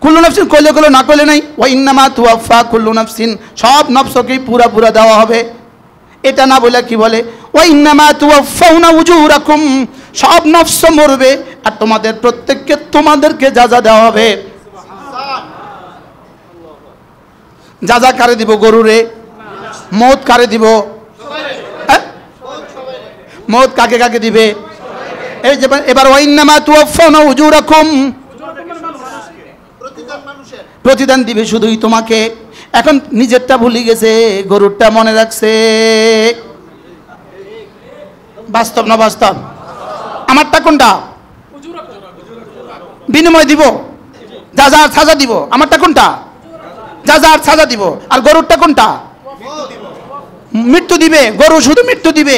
কুল্লু নাফসিন, কইলে কইলে না কইলে নাই। ওয়া ইন্নামা তুওয়াফা কুল্লু নাফসিন, সব নফসকেই পুরা পুরা দেওয়া হবে। এটা না বলে কি বলে? ওয়া ইন্নামা তুওয়াফাউনা উজুরাকুম, সব নফস মরবে আর তোমাদের প্রত্যেককে তোমাদেরকে যাজা দেওয়া হবে। যাজা কারে দিব? গরুরে। মৌত কারে দিব? মৌত কাকে কাকে দিবে? এই যে এবার ওয়া ইন্নামা তুওয়াফাউনা উজুরাকুম, প্রতিদান দিবে শুধুই তোমাকে। এখন নিজেরটা ভুলে গেছে, গরুরটা মনে রাখছে। বাস্তব না বাস্তব? আমারটা কোনটা? বিনিময় দিব, যা যা সাজা দিব। আমারটা কোনটা? যা যা সাজা দিব। আর গরুরটা কোনটা? মৃত্যু দিবে। গরু শুধু মৃত্যু দিবে,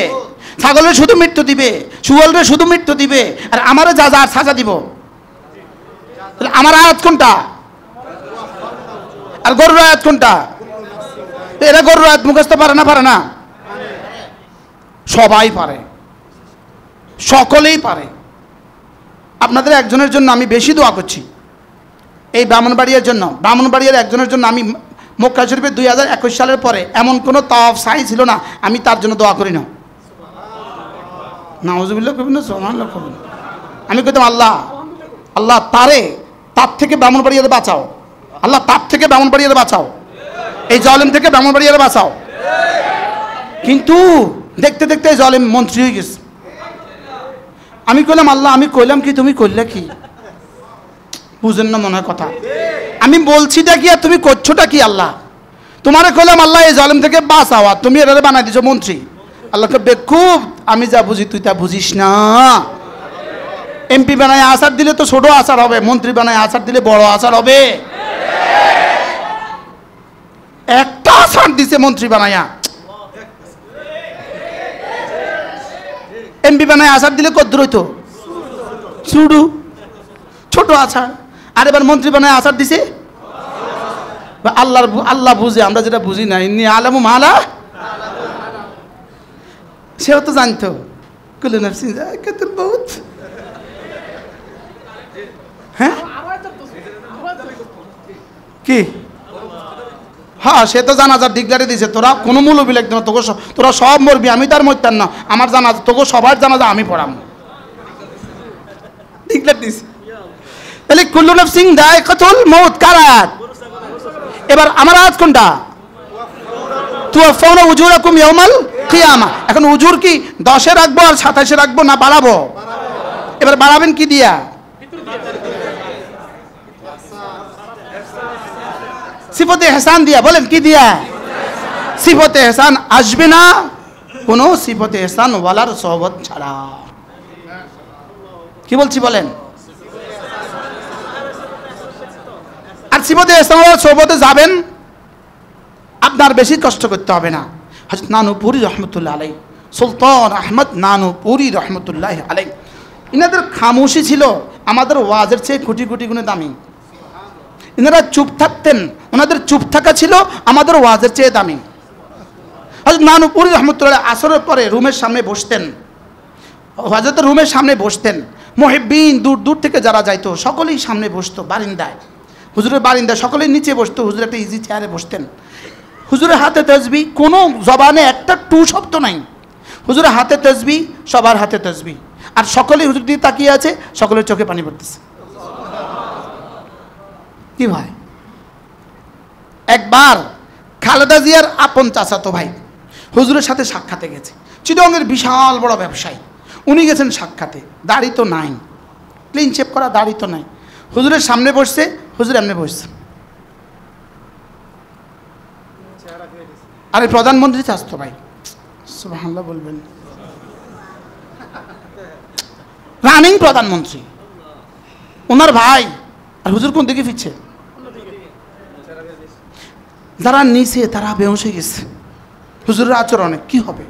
ছাগলের শুধু মৃত্যু দিবে, শুয়োরের শুধু মৃত্যু দিবে, আর আমারও যা যা সাজা দিব। আমার আয়াত কোনটা? আর গরুর আয়াত কোনটা? এরা গরুর আয়াত মুখস্থ পারে না? পারে না? সবাই পারে, সকলেই পারে। আপনাদের একজনের জন্য আমি বেশি দোয়া করছি, এই ব্রাহ্মণবাড়িয়ার জন্য। ব্রাহ্মণবাড়িয়ার একজনের জন্য আমি মক্কা শরীফে 2021 সালের পরে এমন কোনো তাওয়াফ সাই ছিল না আমি তার জন্য দোয়া করি না। নাউজুবিল্লাহ কবি না, সুবহানাল্লাহ কবি। আমি কইতাম আল্লাহ, আল্লাহ তারে তার থেকে ব্রাহ্মণবাড়িয়ারে বাঁচাও, আল্লাহ তার থেকে ব্রাহ্মণবাড়িয়ারে বাঁচাও, এই জালেম থেকে ব্রাহ্মণবাড়িয়ারে বাঁচাও। কিন্তু দেখতে দেখতে এই জালেম মন্ত্রী হয়ে গেছে। আমি কইলাম আল্লাহ, আমি কইলাম কি, তুমি কইলে কি? বুঝেন না মনে হয় কথা? আমি বলছিটা কি আর তুমি করছোটা কি? আল্লাহ তোমারে কইলাম আল্লাহ এই জালেম থেকে বাঁচাও, আর তুমি এটারে বানাই দিছো মন্ত্রী। আল্লাহকে বেকুব, আমি যা বুঝি তুই তা বুঝিস না। এমপি বানায় আচার দিলে তো ছোট আচার হবে, মন্ত্রী বানায় আচার দিলে বড় আচার হবে। একটা আচার দিছে মন্ত্রী বানায়া, এমপি বানায় আচার দিলে কদ্দুর হইতো? ছুডু, ছোট আচার। আর এবার মন্ত্রী বানায় আচার দিছে। আল্লাহ বুঝে, আমরা যেটা বুঝি না। ইন্নী আলামু মালা সেও তো জানতো কুল্লু নাফসিন যায়কাতুল মউত। হ্যাঁ কি? হ্যাঁ, সে তো জানাজার ডিক্লারে দিয়েছে, তোরা কোনো মূল্য লাগতো না, তোরা সব মরবি, আমি তার মরতাম না, আমার জানাজা তোকে সবার জানাজা আমি পড়াম, ডিক্লার দিয়েছে। তাহলে কুল্লু নাফসিন যায়কাতুল মউত কার আয়াত? এবার আমার আয়াত কোনটা? তুওয়াফাউনা উজুরাকুম ইয়াউমাল কিয়ামা। এখন উজুর কি 10-এ রাখবো আর 27-এ রাখবো না বাড়াবো? এবার বাড়াবেন কি দিয়া? সিফতে এহসান দিয়া। বলেন কি দিয়া? সিফতে এহসান আসবে না কোনো সিফতে এহসান ওয়ালার সোহবত ছাড়া। কি বলছি বলেন? আর সিফতে এহসান ওয়ালার সোহবতে যাবেন, আপনার বেশি কষ্ট করতে হবে না। হযরত নানুপুরি রহমতুল্লাহ আলাই, সুলতান আহমদ নানুপুরি রহমতুল্লাহ আলাই, ইনাদের খামোশি ছিল আমাদের ওয়াজের চেয়ে কোটি কোটি গুণে দামি। ইনারা চুপ থাকতেন, ওনাদের চুপ থাকা ছিল আমাদের ওয়াজের চেয়ে দামি। হযরত নানুপুরি রহমতুল্লাহ আসরের পরে রুমের সামনে বসতেন, হযরতের রুমের সামনে বসতেন। মুহিব্বিন দূর দূর থেকে যারা যাইতো সকলেই সামনে বসতো বারিন্দায়, হুজুরের বারিন্দায় সকলেই নিচে বসতো, হুজুর একটা ইজি চেয়ারে বসতেন। হুজুরের হাতে তসবিহ, কোনো জবানে একটা টু শব্দ নাই, হুজুরের হাতে তসবিহ, সবার হাতে তসবিহ, আর সকলেই হুজুর দিয়ে তাকিয়ে আছে, সকলের চোখে পানি পড়তেছে। কি ভাই? একবার খালেদা জিয়ার আপন চাচাতো ভাই হুজুরের সাথে সাক্ষাতে গেছে, চিটংয়ের বিশাল বড় ব্যবসায়ী, উনি গেছেন সাক্ষাতে, দাড়ি তো নাই, ক্লিন শেভ করা, দাড়ি তো নাই, হুজুরের সামনে বসছে, হুজুর এমনি বসছে। আরে প্রধানমন্ত্রী চাচতো ভাই, সুবহানাল্লাহ বলবেন, রানিং প্রধানমন্ত্রী, ওনার ভাই, আর হুজুর কোন দিকে ফিরছে? যারা নিচে তারা বেহুশ হয়ে গেছে হুজুরের আচরণে। কি হবে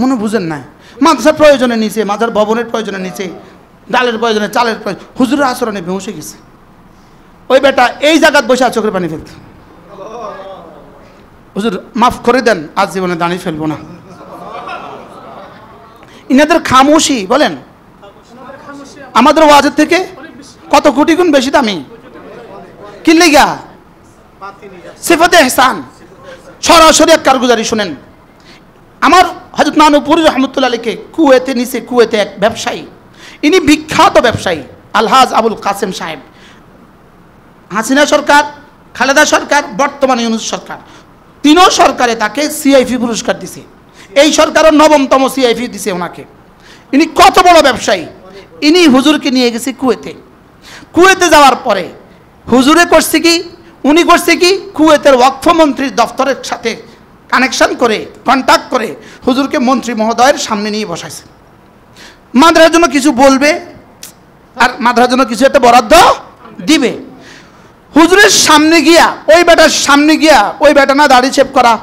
মনে বুঝেন না? মাদ্রাসার প্রয়োজনে নিচে, মাদ্রাসার ভবনের প্রয়োজনে নিচে, ডালের প্রয়োজনে চালের প্রয়োজন, হুজুরের আচরণে বেহুশ হয়ে গেছে। ওই বেটা এই জায়গায় বসে চোখের পানি ফেলত। হুজুর মাফ করে দেন, আজ জীবনে দাঁড়িয়ে ফেলবো না। ইনাদের খামোশি, বলেন আমাদের ওয়াজের থেকে কত কোটি গুণ বেশি দামি। কি লিগা? সিফতে এহসান, সরাসরি এক কারগুজারি। শুনেন, আমার হযরত নানুপুরি রহমতুল্লাহ আলাইকে কুয়েতে নিচে, কুয়েতে এক ব্যবসায়ী, ইনি বিখ্যাত ব্যবসায়ী আলহাজ আবুল কাসেম সাহেব। হাসিনা সরকার, খালেদা সরকার, বর্তমানে ইউনূস সরকার, তিনও সরকারে তাকে সিআইপি পুরস্কার দিছে। এই সরকারও 9তম সিআইপি দিছে ওনাকে। ইনি কত বড় ব্যবসায়ী। ইনি হুজুরকে নিয়ে গেছে কুয়েতে। কুয়েতে যাওয়ার পরে হুজুরে করছে কি, উনি করছে কি, কুয়েতের ওয়াকফ মন্ত্রীর দফতরের সাথে কানেকশন করে, কন্ট্যাক্ট করে হুজুরকে মন্ত্রী মহোদয়ের সামনে নিয়ে বসাইছে। মাদ্রাসার জন্য কিছু বলবে আর মাদ্রাসার জন্য কিছু একটা বরাদ্দ দিবে। হুজুরের সামনে গিয়া, ওই বেটার সামনে গিয়া, ওই বেটা না দাড়ি শেভ করা,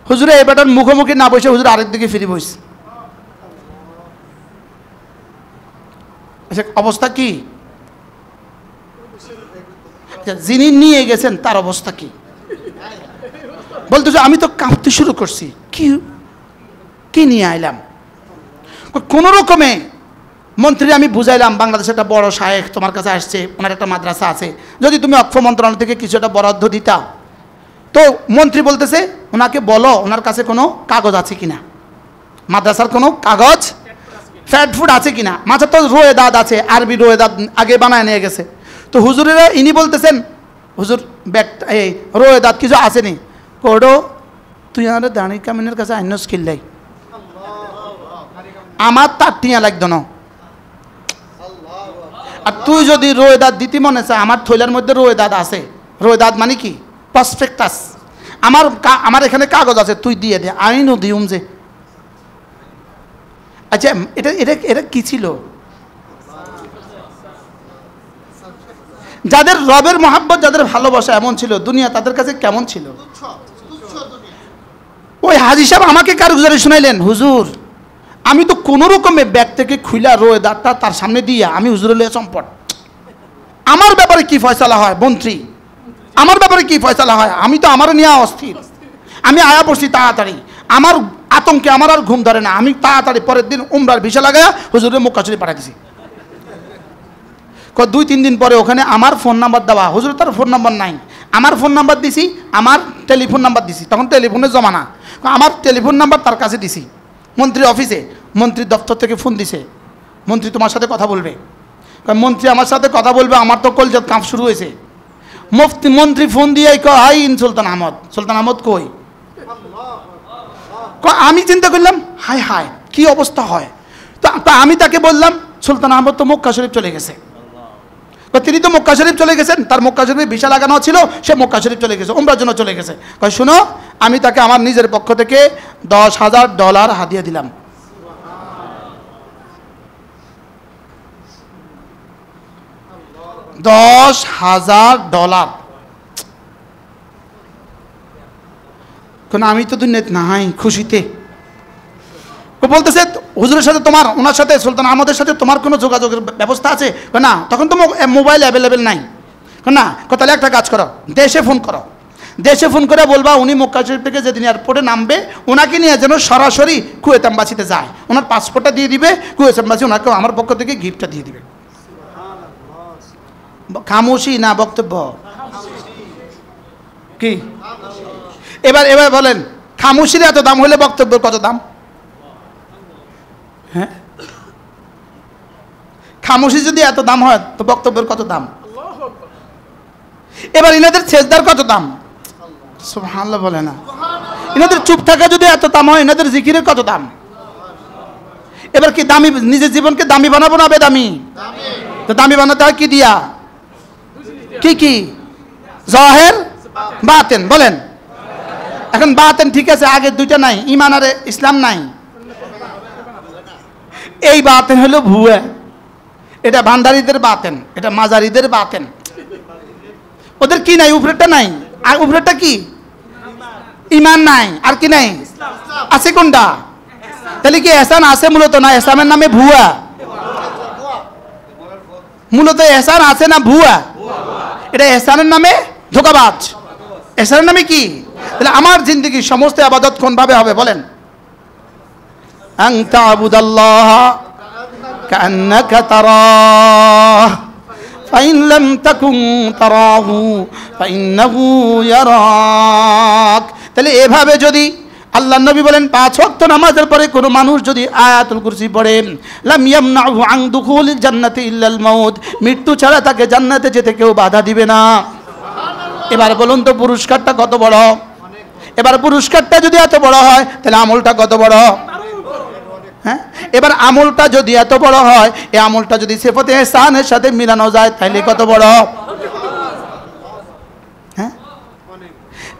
হুজুরে এই বেটার মুখোমুখি না বসে হুজুর আরেক দিকে ফিরে বসছে। অবস্থা কি? যিনি নিয়ে গেছেন তার অবস্থা কি? বলতেছে আমি তো কাঁপতে শুরু করছি, কি কি নিয়ে আইলাম। কোন রকমে মন্ত্রী আমি বুঝাইলাম, বাংলাদেশে একটা বড় শায়েখ তোমার কাছে আসছে, ওনার একটা মাদ্রাসা আছে, যদি তুমি অক্ষ মন্ত্রণালয় থেকে কিছু একটা বরাদ্দ দিতা। তো মন্ত্রী বলতেছে ওনাকে বলো ওনার কাছে কোনো কাগজ আছে কিনা, মাদ্রাসার কোনো কাগজ, ফ্যাট ফুড আছে কিনা। মাছের তো রোয়েদাদ আছে, আরবি রোয়েদাদ আগে বানায় নিয়ে গেছে। তো হুজুরেরা ইনি বলতেছেন হুজুর ব্যাগ এই রোয়েদাদ কিছু আসেনি। কোডো তুই আমার দাঁড়ি কামিনের কাছে আইন স্কিল দেয়, আমার তার টিয়া লাগতো না। আর তুই যদি রোয়েদাদ দিতে মনে চায়, আমার থৈলার মধ্যে রোয়েদাদ আছে। রোয়েদাদ মানে কি? প্রসপেক্টাস। আমার এখানে কাগজ আছে, তুই দিয়ে দে, আইনও দিউম যে। আচ্ছা এটা এটা এটা কি ছিল? যাদের রবের মহাব্বত, যাদের ভালোবাসা এমন ছিল, দুনিয়া তাদের কাছে কেমন ছিল? ওই হাজী সাহেব আমাকে কারগুজারি শুনাইলেন, হুজুর আমি তো কোনো রকমে ব্যাগ থেকে খুইলা রোয়েদাদটা তার সামনে দিয়া আমি হুজুরের লিয়ে চম্পট, আমার ব্যাপারে কি ফয়সালা হয় মন্ত্রী, আমার ব্যাপারে কি ফয়সালা হয়, আমি তো আমারও নিয়ে অস্থির। আমি আয়া পড়ছি তাড়াতাড়ি, আমার আতঙ্কে আমার আর ঘুম ধরে না। আমি তাড়াতাড়ি পরের দিন উমরার ভিসা লাগায়া হুজুরের মক্কা শরীফ পাঠিয়ে দিছি। 2-3 দিন পরে ওখানে আমার ফোন নাম্বার দেওয়া, হুজুর তার ফোন নাম্বার নাই, আমার ফোন নাম্বার দিছি, আমার টেলিফোন নাম্বার দিছি, তখন টেলিফোনের জমানা, আমার টেলিফোন নাম্বার তার কাছে দিছি। মন্ত্রী অফিসে, মন্ত্রীর দপ্তর থেকে ফোন দিছে, মন্ত্রী তোমার সাথে কথা বলবে। মন্ত্রী আমার সাথে কথা বলবে, আমার তো কলজাত কাঁপ শুরু হয়েছে। মন্ত্রী ফোন দিয়ে কয়, হাই ইন সুলতান আহমদ। সুলতান আহমদ কই? আমি চিন্তা করলাম, হাই হাই কি অবস্থা হয়। তো আমি তাকে বললাম, সুলতান আহমদ তো মক্কা শরীফ চলে গেছে। তিনি তো মক্কা শরীফ চলে গেছেন, তার মক্কা শরীফে ভিসা লাগানো ছিল, সে মক্কা শরীফ চলে গেছে, উমরার জন্য চলে গেছে। কয় শুনো, আমি তাকে আমার নিজের পক্ষ থেকে $10,000 হাদিয়া দিলাম। $10,000। কেন আমি তো দুনিয়াতে নাই, খুশিতে বলতেছে, হুজুরের সাথে তোমার, ওনার সাথে সুলতান আহমদের সাথে তোমার কোনো যোগাযোগের ব্যবস্থা আছে? না, তখন তো মোবাইল অ্যাভেলেবেল নাই। না, তাহলে একটা কাজ করো, দেশে ফোন করো, দেশে ফোন করে বলবা উনি মক্কা শরীফ থেকে যেদিন এয়ারপোর্টে নামবে ওনাকে নিয়ে যেন সরাসরি কুয়েত এম্বাসিতে যায়, ওনার পাসপোর্টটা দিয়ে দিবে, কুয়েত এম্বাসি ওনাকে আমার পক্ষ থেকে গিফটটা দিয়ে দিবে। খামোশি না বক্তব্য কি? এবার বলেন, খামোশির এত দাম হলে বক্তব্যের কত দাম? হ্যাঁ, খামোশি যদি এত দাম হয় তো বক্তব্যের কত দাম? এবার ইনাদের সেজদার কত দাম? সুবহানাল্লাহ বলে না। ইনাদের চুপ থাকা যদি এত দাম হয়, ইনাদের জিকিরের কত দাম? এবার কি দামি, নিজের জীবনকে দামি বানাবো না বেদামি? তো দামি বানাতে হয় কি দিয়া? কি জাহের বাতেন বলেন। এখন বাতেন ঠিক আছে, আগে দুইটা নাই, ঈমান আর ইসলাম নাই। এই বাতেন হলো ভুয়া, এটা ভান্ডারীদের বাতেন, এটা মাজারিদের বাতেন। ওদের কি নাই? উপরেরটা নাই। আর উপরেরটা কি? ঈমান নাই। আর কি নাই? আছে কোনটা? তাহলে কি এহসান আছে মূলত না ইসলামের নামে ভুয়া? মূলত এহসান আছে না ভুয়া? এটা এহসানের নামে ধোঁকাবাজ। এহসানের নামে কি? তাহলে আমার জিন্দেগি সমস্ত ইবাদত কোন ভাবে হবে বলেন? আন তা'বুদাল্লাহ কান্নাকা তারাহ ফাইন লাম তাকুন তারাহু ফাইন্নাহু ইয়ারাক। তাহলে এভাবে যদি আল্লাহ নবী বলেন 5 ওয়াক্ত নামাজের পরে কোনো মানুষ যদি আয়াতুল কুরসি পড়ে, লাম ইয়ামনাহু আন দুখুলিল জান্নাতি ইল্লাল মাউত, মৃত্যু ছাড়া তাকে জান্নাতে যেতে কেউ বাধা দিবে না। এবার বলুন তো পুরস্কারটা কত বড়? এবার পুরস্কারটা যদি এত বড় হয় তাহলে আমলটা কত বড়? হ্যাঁ, এবার আমলটা যদি এত বড় হয়, এই আমলটা যদি সিফাতে ইহসানের সাথে মিলানো যায় তাহলে কত বড়? হ্যাঁ,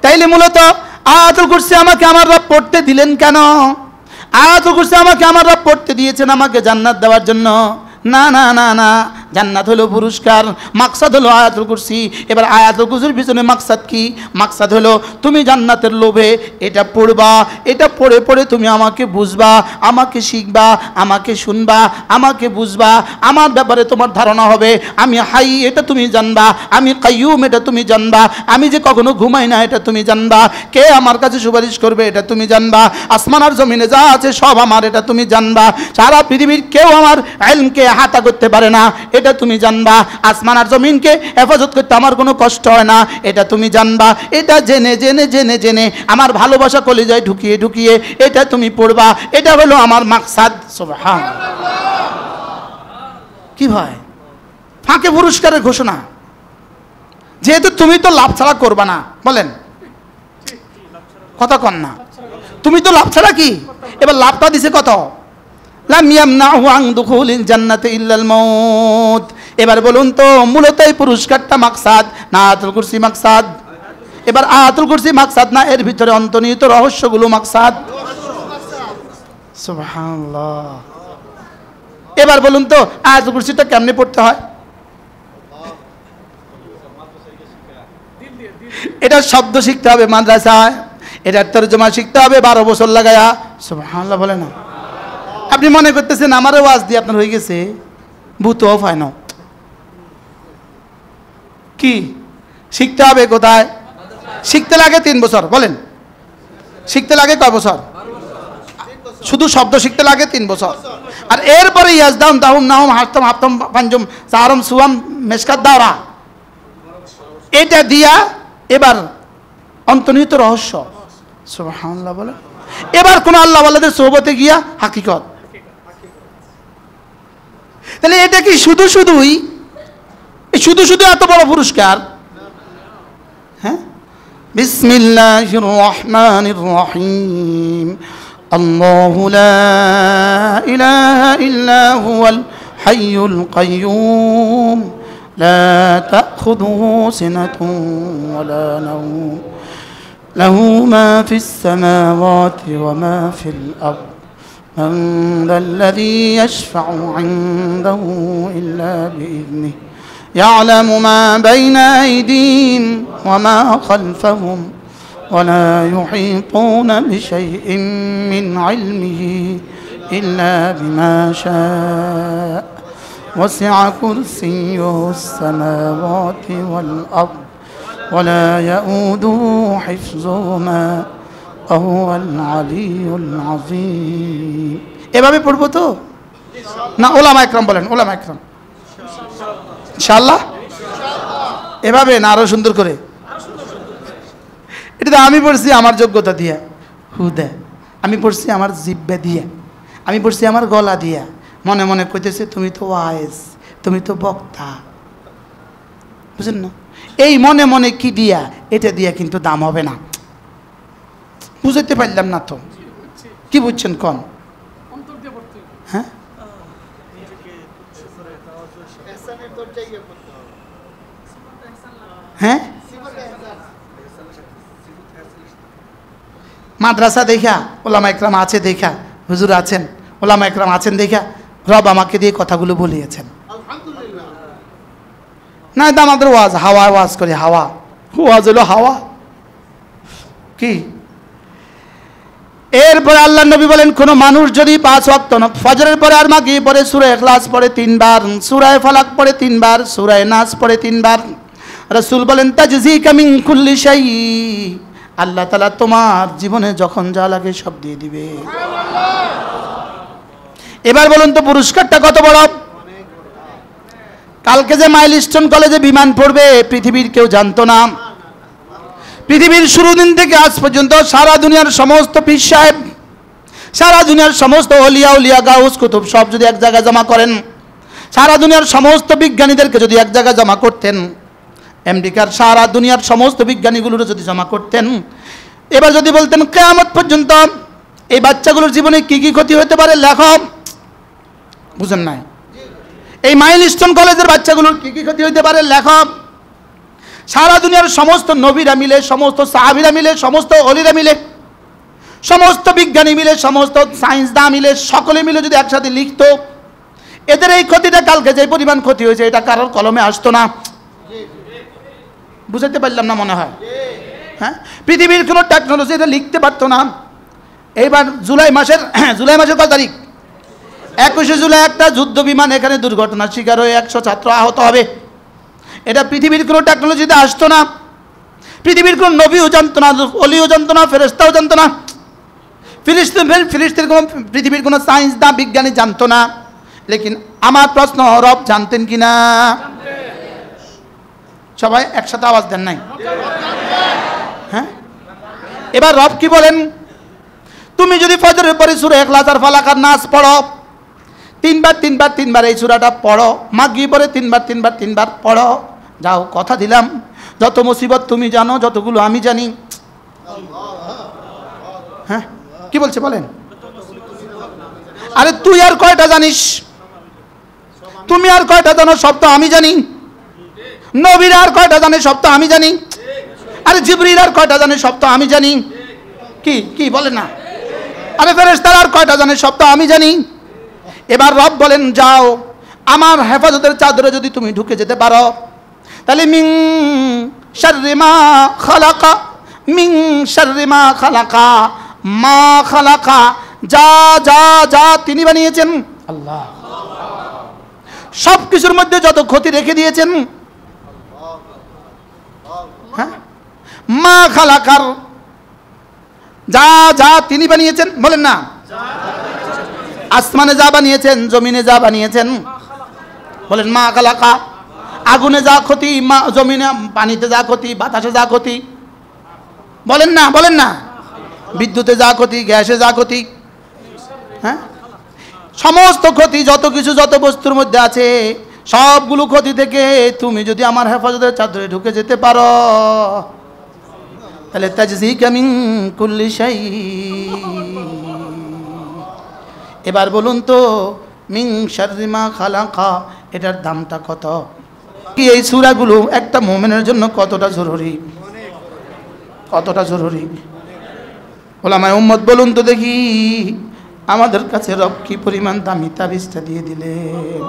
তাইলে মূলত আয়াতুল কুরসি আমাকে আমার রব পড়তে দিলেন কেন? আয়াতুল কুরসি আমাকে আমার রব পড়তে দিয়েছেন আমাকে জান্নাত দেওয়ার জন্য। না না না না, জান্নাত হলো পুরস্কার, মাকসাদ হলো আয়াতুল কুরসি। এবার আয়াতুল কুরসির পিছনে মাকসাদ কি? মাকসাদ হলো তুমি জান্নাতের লোভে এটা পড়বা, এটা পড়ে পড়ে তুমি আমাকে বুঝবা, আমাকে শিখবা, আমাকে শুনবা, আমাকে বুঝবা, আমার ব্যাপারে তোমার ধারণা হবে। আমি হাই এটা তুমি জানবা, আমি কাইয়ুম এটা তুমি জানবা, আমি যে কখনো ঘুমাই না এটা তুমি জানবা, কে আমার কাছে সুপারিশ করবে এটা তুমি জানবা, আসমান আর জমিনে যা আছে সব আমার এটা তুমি জানবা, সারা পৃথিবীর কেউ আমার ইলমকে হাতা করতে পারে না এটা তুমি জানবা, আসমান আর জমিনকে হেফাজত করতে আমার কোনো কষ্ট হয় না এটা তুমি জানবা। এটা জেনে জেনে জেনে জেনে আমার ভালোবাসা কলিজায় ঢুকিয়ে ঢুকিয়ে এটা তুমি পড়বা, এটা হলো আমার মাকসাদ। সুবহানাল্লাহ। কি ভাই, ফাঁকে পুরস্কারের ঘোষণা, যেহেতু তুমি তো লাভ ছাড়া করবা না, বলেন কথা কন না, তুমি তো লাভ ছাড়া কি? এবার লাভটা দিছে কত? লাম ইয়ামনাহু আন দুখুলিল জান্নাতি ইল্লাল মাউত। এবার বলুন তো মূলত এই পুরস্কারটা মাকসাদ না আয়াতুল কুরসি মাকসাদ? এবার আয়াতুল কুরসি মাকসাদ না এর ভিতরে অন্তর্নিহিত রহস্যগুলো মাকসাদ? সুবহানাল্লাহ। এবার বলুন তো আয়াতুল কুরসিটা কেমনে পড়তে হয়? এটা শব্দ শিখতে হবে মাদ্রাসায়, এটার তরজমা শিখতে হবে 12 বছর লাগায়া। সুবহানাল্লাহ বলে না? আপনি মনে করতেছেন আমারও ওয়াজ দিয়ে আপনার হয়ে গেছে, ভূতও হয় না। কি শিখতে হবে? কোথায় শিখতে লাগে? 3 বছর। বলেন শিখতে লাগে কয় বছর? শুধু শব্দ শিখতে লাগে 3 বছর। আর এরপরে ইয়াজদাম দাহুম নাহুম হাতম হাতম পাঞ্জুম সারম সুয়াম মেশকাত দাওরা, এটা দিয়া এবার অন্তর্নিহিত রহস্য। সুবহানাল্লাহ বলে। এবার কোন আল্লাহ ওয়ালাদের সোহবতে গিয়া হাকিকত। তাহলে এটা কি শুধু শুধুই এত বড় পুরস্কার? হ্যাঁ, বিসমিল্লাহির রহমানির রহিম। আল্লাহু লা ইলাহা ইল্লা হুয়াল হাইয়ুল কাইয়্যুম লা তাখুযুহু সিনাতুন ওয়ালা নাওম লাহু মা ফিস সামাওয়াতি ওয়া মা ফিল আরদ من ذا الذي يشفع عنده إلا بإذنه يعلم ما بين أيديهم وما خلفهم ولا يحيطون بشيء من علمه إلا بما شاء وسع كرسيه السماوات والأرض ولا يؤوده حفظهما وهو العلي العظيم। এভাবে পড়বো তো না? ওলামা একরাম বলেন, ওলামা একরাম ইনশাআল্লাহ এভাবে না আরো সুন্দর করে? এটা তো আমি পড়ছি আমার যোগ্যতা দিয়া, হুদা আমি পড়ছি আমার জিব্বা দিয়া, আমি পড়ছি আমার গলা দিয়া। মনে মনে কইতেছে তুমি তো ওয়াইজ, তুমি তো বক্তা, বুঝেন না? এই মনে মনে কি দিয়া, এটা দিয়া কিন্তু দাম হবে না। বুঝাইতে পারলাম না তো, কি বুঝছেন কোন? হ্যাঁ, হ্যাঁ, মাদ্রাসা দেখা, ওলামা একরাম আছে দেখা, হুজুর আছেন, ওলামা একরাম আছেন দেখা রব আমাকে দিয়ে কথাগুলো বলিয়েছেন। না এটা আমাদের ওয়াজ, হাওয়া ওয়াজ করি, হাওয়া ওয়াজ হলো হাওয়া। কি এরপরে আল্লাহ নবী বলেন, কোন মানুষ যদি 5 ওয়াক্ত ফজরের পরে আর মাগরিব পরে সূরা ইখলাস পড়ে 3 বার, সূরা ফালাক পড়ে 3 বার, সূরা নাস পড়ে 3 বার, রাসূল বলেন তাজজিকা মিন কুল্লি শাই, আল্লাহ তাআলা তোমার জীবনে যখন যা লাগে সব দিয়ে দিবে। এবার বলুন তো পুরস্কারটা কত বড়? কালকে যে মাইলস্টোন কলেজে বিমান পড়বে পৃথিবীর কেউ জানতো না। পৃথিবীর শুরু দিন থেকে আজ পর্যন্ত সারা দুনিয়ার সমস্ত পীর সাহেব, সারা দুনিয়ার সমস্ত ওলিয়া উলিয়া গাউস কুতুব সব যদি এক জায়গায় জমা করেন, সারা দুনিয়ার সমস্ত বিজ্ঞানীদেরকে যদি এক জায়গায় জমা করতেন, আমেরিকার সারা দুনিয়ার সমস্ত বিজ্ঞানীগুলোর যদি জমা করতেন, এবার যদি বলতেন কিয়ামত পর্যন্ত এই বাচ্চাগুলোর জীবনে কি কি ক্ষতি হতে পারে লেখো, বুঝেন নাই? এই মাইলস্টোন কলেজের বাচ্চাগুলোর কি কি ক্ষতি হতে পারে লেখো। সারা দুনিয়ার সমস্ত নবীরা মিলে, সমস্ত সাহাবীরা মিলে, সমস্ত ওলিরা মিলে, সমস্ত বিজ্ঞানী মিলে, সমস্ত সায়েন্সদা মিলে, সকলে মিলে যদি একসাথে লিখতো, এদের এই ক্ষতিটা কালকে যে পরিমাণ ক্ষতি হয়েছে এটা কারোর কলমে আসতো না। বুঝাতে পারলাম না মনে হয়? হ্যাঁ, পৃথিবীর কোনো টেকনোলজি এটা লিখতে পারতো না। এইবার জুলাই মাসের কত তারিখ? 21 জুলাই একটা যুদ্ধ বিমান এখানে দুর্ঘটনার শিকার হয়ে 100 ছাত্র আহত হবে। এটা পৃথিবীর কোনো টেকনোলজিতে আসতো না। পৃথিবীর কোনো নবীও জানতো না, অলিও জানতো না, ফেরেশতাও জানতো না, ফিলিস্তিনের কোনো পৃথিবীর কোনো সায়েন্স দা বিজ্ঞানী জানতো না। লেকিন আমার প্রশ্ন, রব জানতেন কি না? সবাই একসাথে আওয়াজ দেন নাই? হ্যাঁ, এবার রব কি বলেন? তুমি যদি ফজরের পরে সূরা ইখলাস আর ফালাক আর নাস পড়ো, 3 বার এই সূরাটা পড়ো, মাগরিব পরে 3 বার পড়ো, যাও কথা দিলাম যত মুসিবত তুমি জানো যতগুলো আমি জানি। হ্যাঁ, কি বলছে বলেন? আরে তুই আর কয়টা জানিস? তুমি আর কয়টা জানো সব তো আমি জানি। নবীরা আর কয়টা জানে সব তো আমি জানি। আরে জিবরিল আর কয়টা জানে সব তো আমি জানি। কি কি বলে না? আরে ফেরেশতারা আর কয়টা জানে সব তো আমি জানি। এবার রব বলেন যাও আমার হেফাজতের চাদরে যদি তুমি ঢুকে যেতে পারো, তাহলে মিন শাররি মা খালাকা, মিন শাররি মা খালাকা, মা খালাকা, যা যা যা তিনি বানিয়েছেন আল্লাহ, সব কিছুর মধ্যে যত ক্ষতি রেখে দিয়েছেন। হ্যাঁ, মা খালাকার, যা যা তিনি বানিয়েছেন, বলেন না আসমানে যা বানিয়েছেন, জমিনে যা বানিয়েছেন, বলেন মা খালাকা। আগুনে যা ক্ষতি, জমিনে পানিতে যা ক্ষতি, বাতাসে যা ক্ষতি, বলেন না, বলেন না। বিদ্যুতে যা ক্ষতি, গ্যাসে যা ক্ষতি, হ্যাঁ, সমস্ত ক্ষতি, যত কিছু যত বস্তুর মধ্যে আছে, সবগুলো ক্ষতি থেকে তুমি যদি আমার হেফাজতের চাদরে ঢুকে যেতে পারো, তাহলে তাজজিকা মিন কুল্লি শাই। এবার বলুন তো, মিন শাররি মা খালাকা, এটার দামটা কত? কি এই সূরাগুলো একটা মুমিনের জন্য কতটা জরুরি, কতটা জরুরি? ওলামায়ে উম্মত বলুন তো দেখি, আমাদের কাছে রব কি পরিমাণ দামি তাবিজটা দিয়ে দিলেন।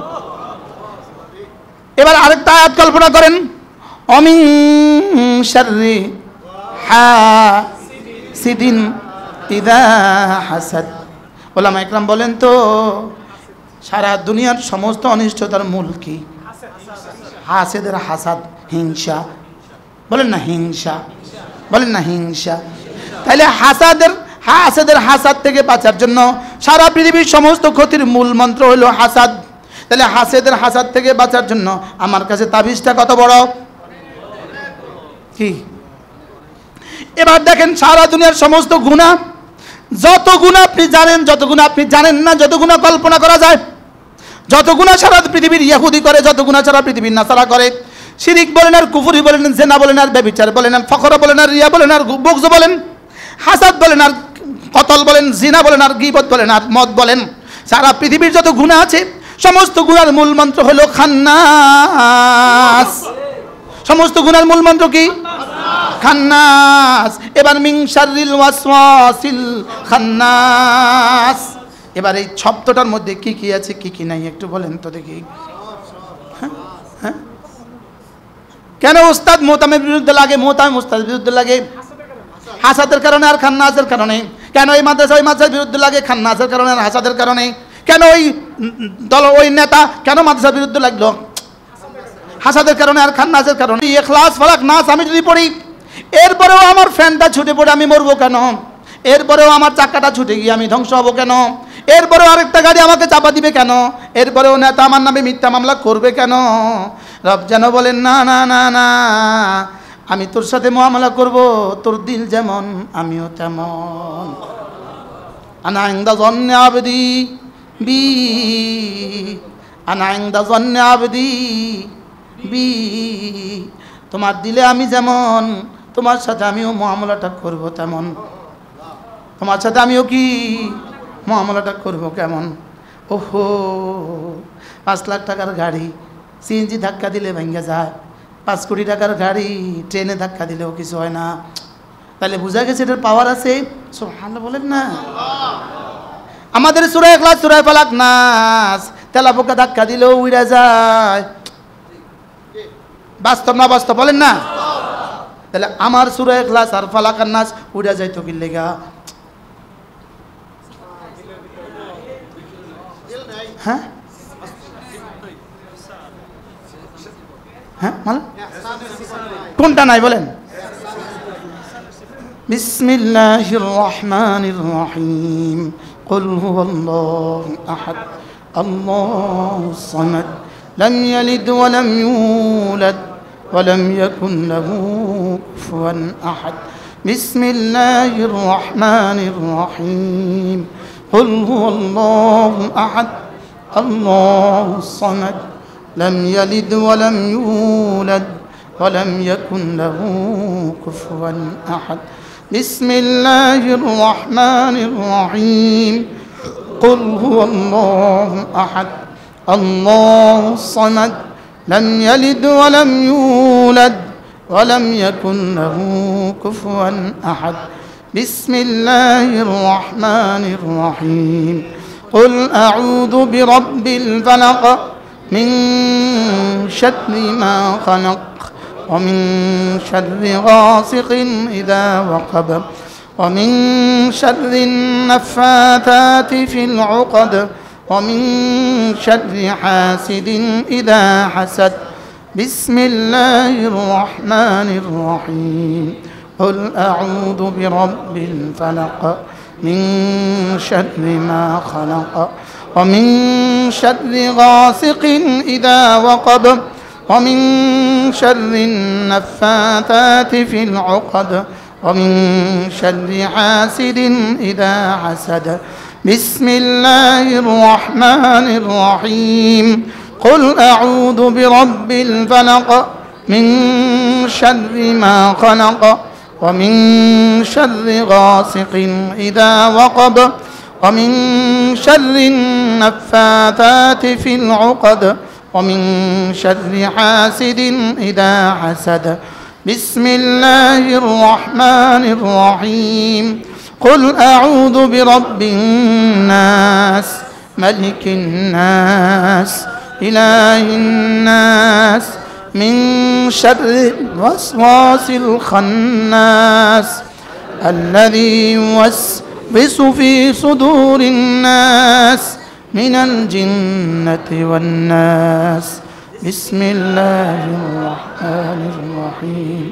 এবার আরেকটা আয়াত কল্পনা করেন, অমিন শাররি হাসিদিন ইযা হাসাদ। ওলামা ইকরাম বলেন তো, সারা দুনিয়ার সমস্ত অনিষ্টতার মূল কি? হাসেদের হাসাদ, হিংসা। বলেন না হিংসা, বলেন না হিংসা। তাহলে হাসেদের হাসাদ থেকে বাঁচার জন্য সারা পৃথিবীর সমস্ত ক্ষতির মূল মন্ত্র হলো হাসাদ। তাহলে হাসেদের হাসাদ থেকে বাঁচার জন্য আমার কাছে তাবিজটা কত বড় কি? এবার দেখেন, সারা দুনিয়ার সমস্ত গুনাহ, যত গুনাহ আপনি জানেন, যত গুনাহ আপনি জানেন না, যত গুনাহ কল্পনা করা যায়, যত গুনাহ সারা পৃথিবীর ইহুদি করে, যত গুনাহ সারা পৃথিবীর নাসারা করে, শিরিক বলেন আর কুফরি বলেন, জেনা বলেন আর ব্যভিচার বলেন আর ফখর বলেন আর রিয়া বলেন আর বুগজ বলেন, হাসাদ বলেন আর কতল বলেন, জিনা বলেন আর গীবত বলেন আর মদ বলেন, সারা পৃথিবীর যত গুনাহ আছে সমস্ত গুনার মূল মন্ত্র হলো খান্নাস। সমস্ত গুনার মূল মন্ত্র কি? খান্নাস। এবার মিন শাররিল ওয়াসওয়াসিল খান্নাস। এবার এই শব্দটার মধ্যে কি কি আছে, কি কি নাই একটু বলেন তো দেখি। হ্যাঁ, কেন উস্তাদ মোহতামের বিরুদ্ধে লাগে, মোহতাম উস্তাদের বিরুদ্ধে লাগে? হাসাদের কারণে আর খান্নাসের কারণে। কেন এই মাদ্রাসা ওই মাদ্রাসার বিরুদ্ধে লাগে? খান্নাসের কারণে আর হাসাদের কারণে। কেন ওই দল ওই নেতা কেন মাদ্রাসার বিরুদ্ধে লাগলো? হাসাদের কারণে আর খান্নাসের কারণে। ইখলাস ফালাক নাস আমি যদি পড়ি, এরপরেও আমার ফ্যানটা ছুটে পড়ে আমি মরবো কেন? এরপরেও আমার চাকাটা ছুটে গিয়ে আমি ধ্বংস হবো কেন? এরপরেও আরেকটা গাড়ি আমাকে চাপা দিবে কেন? এরপরেও নেতা আমার নামে মিথ্যা মামলা করবে কেন? রব যেন বলেন, না না না না, আমি তোর সাথে মুআমালা করব, তোর দিল যেমন আমিও তেমন। আনা ইনদা যন্নি আবদি বি, আনা ইনদা যন্নি আবদি বি। তোমার দিলে আমি যেমন, তোমার সাথে আমিও মুআমালাটা করব তেমন। তোমার সাথে আমিও কি মুআমালাটা করব কেমন? ওহো, 5 লাখ টাকার গাড়ি সিএনজি ধাক্কা দিলে ভেঙে যায়, 5 কোটি টাকার গাড়ি ট্রেনে ধাক্কা দিলেও কিছু হয় না। তাহলে বোঝা গেছে এটার পাওয়ার আছে। সুবহানাল্লাহ বলেন না। আমাদের সূরা ইখলাস, সূরা ফালাক, নাস তেলাপোকা ধাক্কা দিলেও উড়ে যায়। বাস্তব না বাস্তব বলেন না? তাহলে আমার সূরা ইখলাস আর ফালাক আর নাস উড়ে যাইতো কি লেগা? হ্যাঁ হ্যাঁ, মানে কোনটা নাই বলেন? বিসমিল্লাহির রহমানির রহিম। কুল হুয়াল্লাহু আহাদ আল্লাহুস সামাদ লাম ইয়ালিদ ওয়া লাম ইউলাদ ওয়া লাম ইয়াকুন লাহু কুফুয়ান আহাদ। বিসমিল্লাহির রহমানির রহিম। কুল হুয়াল্লাহু আহাদ আল্লাহুস সামাদ لم يلد ولم يولد ولم يكن له كفوا أحد. بسم الله الرحمن الرحيم. قل هو الله أحد الله الصمد لم يلد ولم يولد ولم يكن له كفوا أحد. بسم الله الرحمن الرحيم. قل أعوذ برب الفلق من شر ما خلق ومن شر غاسق إذا وقب ومن شر النفاثات في العقد ومن شر حاسد إذا حسد. بسم الله الرحمن الرحيم. قل أعوذ برب الفلق من شر ما خلق ومن شر غاسق إذا وقب ومن شر النفاثات في العقد ومن شر حاسد إذا حسد بسم الله الرحمن الرحيم قل أعوذ برب الفلق من شر ما خلق ومن شر غاسق إذا وقب ومن شر النفاثات في العقد ومن شر حاسد إذا حسد بسم الله الرحمن الرحيم قل أعوذ برب الناس ملك الناس إله الناس من شر الوسواس الخناس الذي يوسوس في صدور الناس من الجنة والناس بسم الله الرحمن الرحيم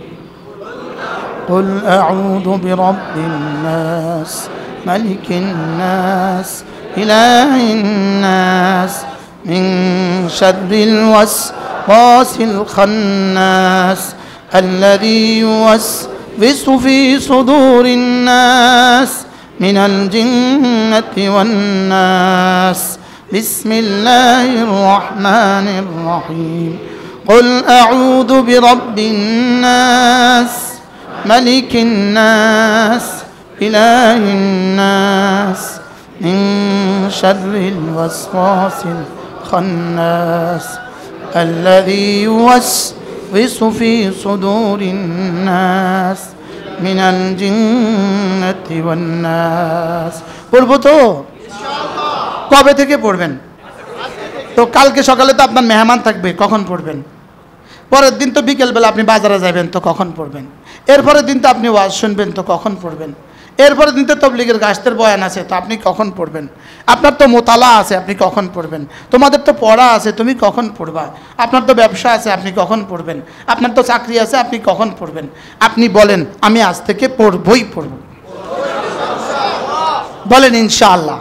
قل أعوذ برب الناس ملك الناس إله الناس من شر الوسواس الخناس الذي يوسوس في صدور الناس من الجنة والناس بسم الله الرحمن الرحيم قل أعوذ برب الناس ملك الناس إله الناس من شر الوسواس الخناس الذي يوسوس في صدور الناس من الجنة والناس পড়বো তো কবে থেকে পড়বেন তো কালকে সকালে তো আপনার মেহমান থাকবে কখন পড়বেন পরের দিন তো বিকেলবেলা আপনি বাজারে যাবেন তো কখন পড়বেন এরপরের দিন তো আপনি ওয়াজ শুনবেন তো কখন পড়বেন এরপরের দিন তো তবলিগের গাছতের বয়ান আছে তো আপনি কখন পড়বেন আপনার তো মোতালা আছে আপনি কখন পড়বেন তোমাদের তো পড়া আছে তুমি কখন পড়বা আপনার তো ব্যবসা আছে আপনি কখন পড়বেন আপনার তো চাকরি আছে আপনি কখন পড়বেন আপনি বলেন আমি আজ থেকে পড়বই পড়ব বলেন ইনশাআল্লাহ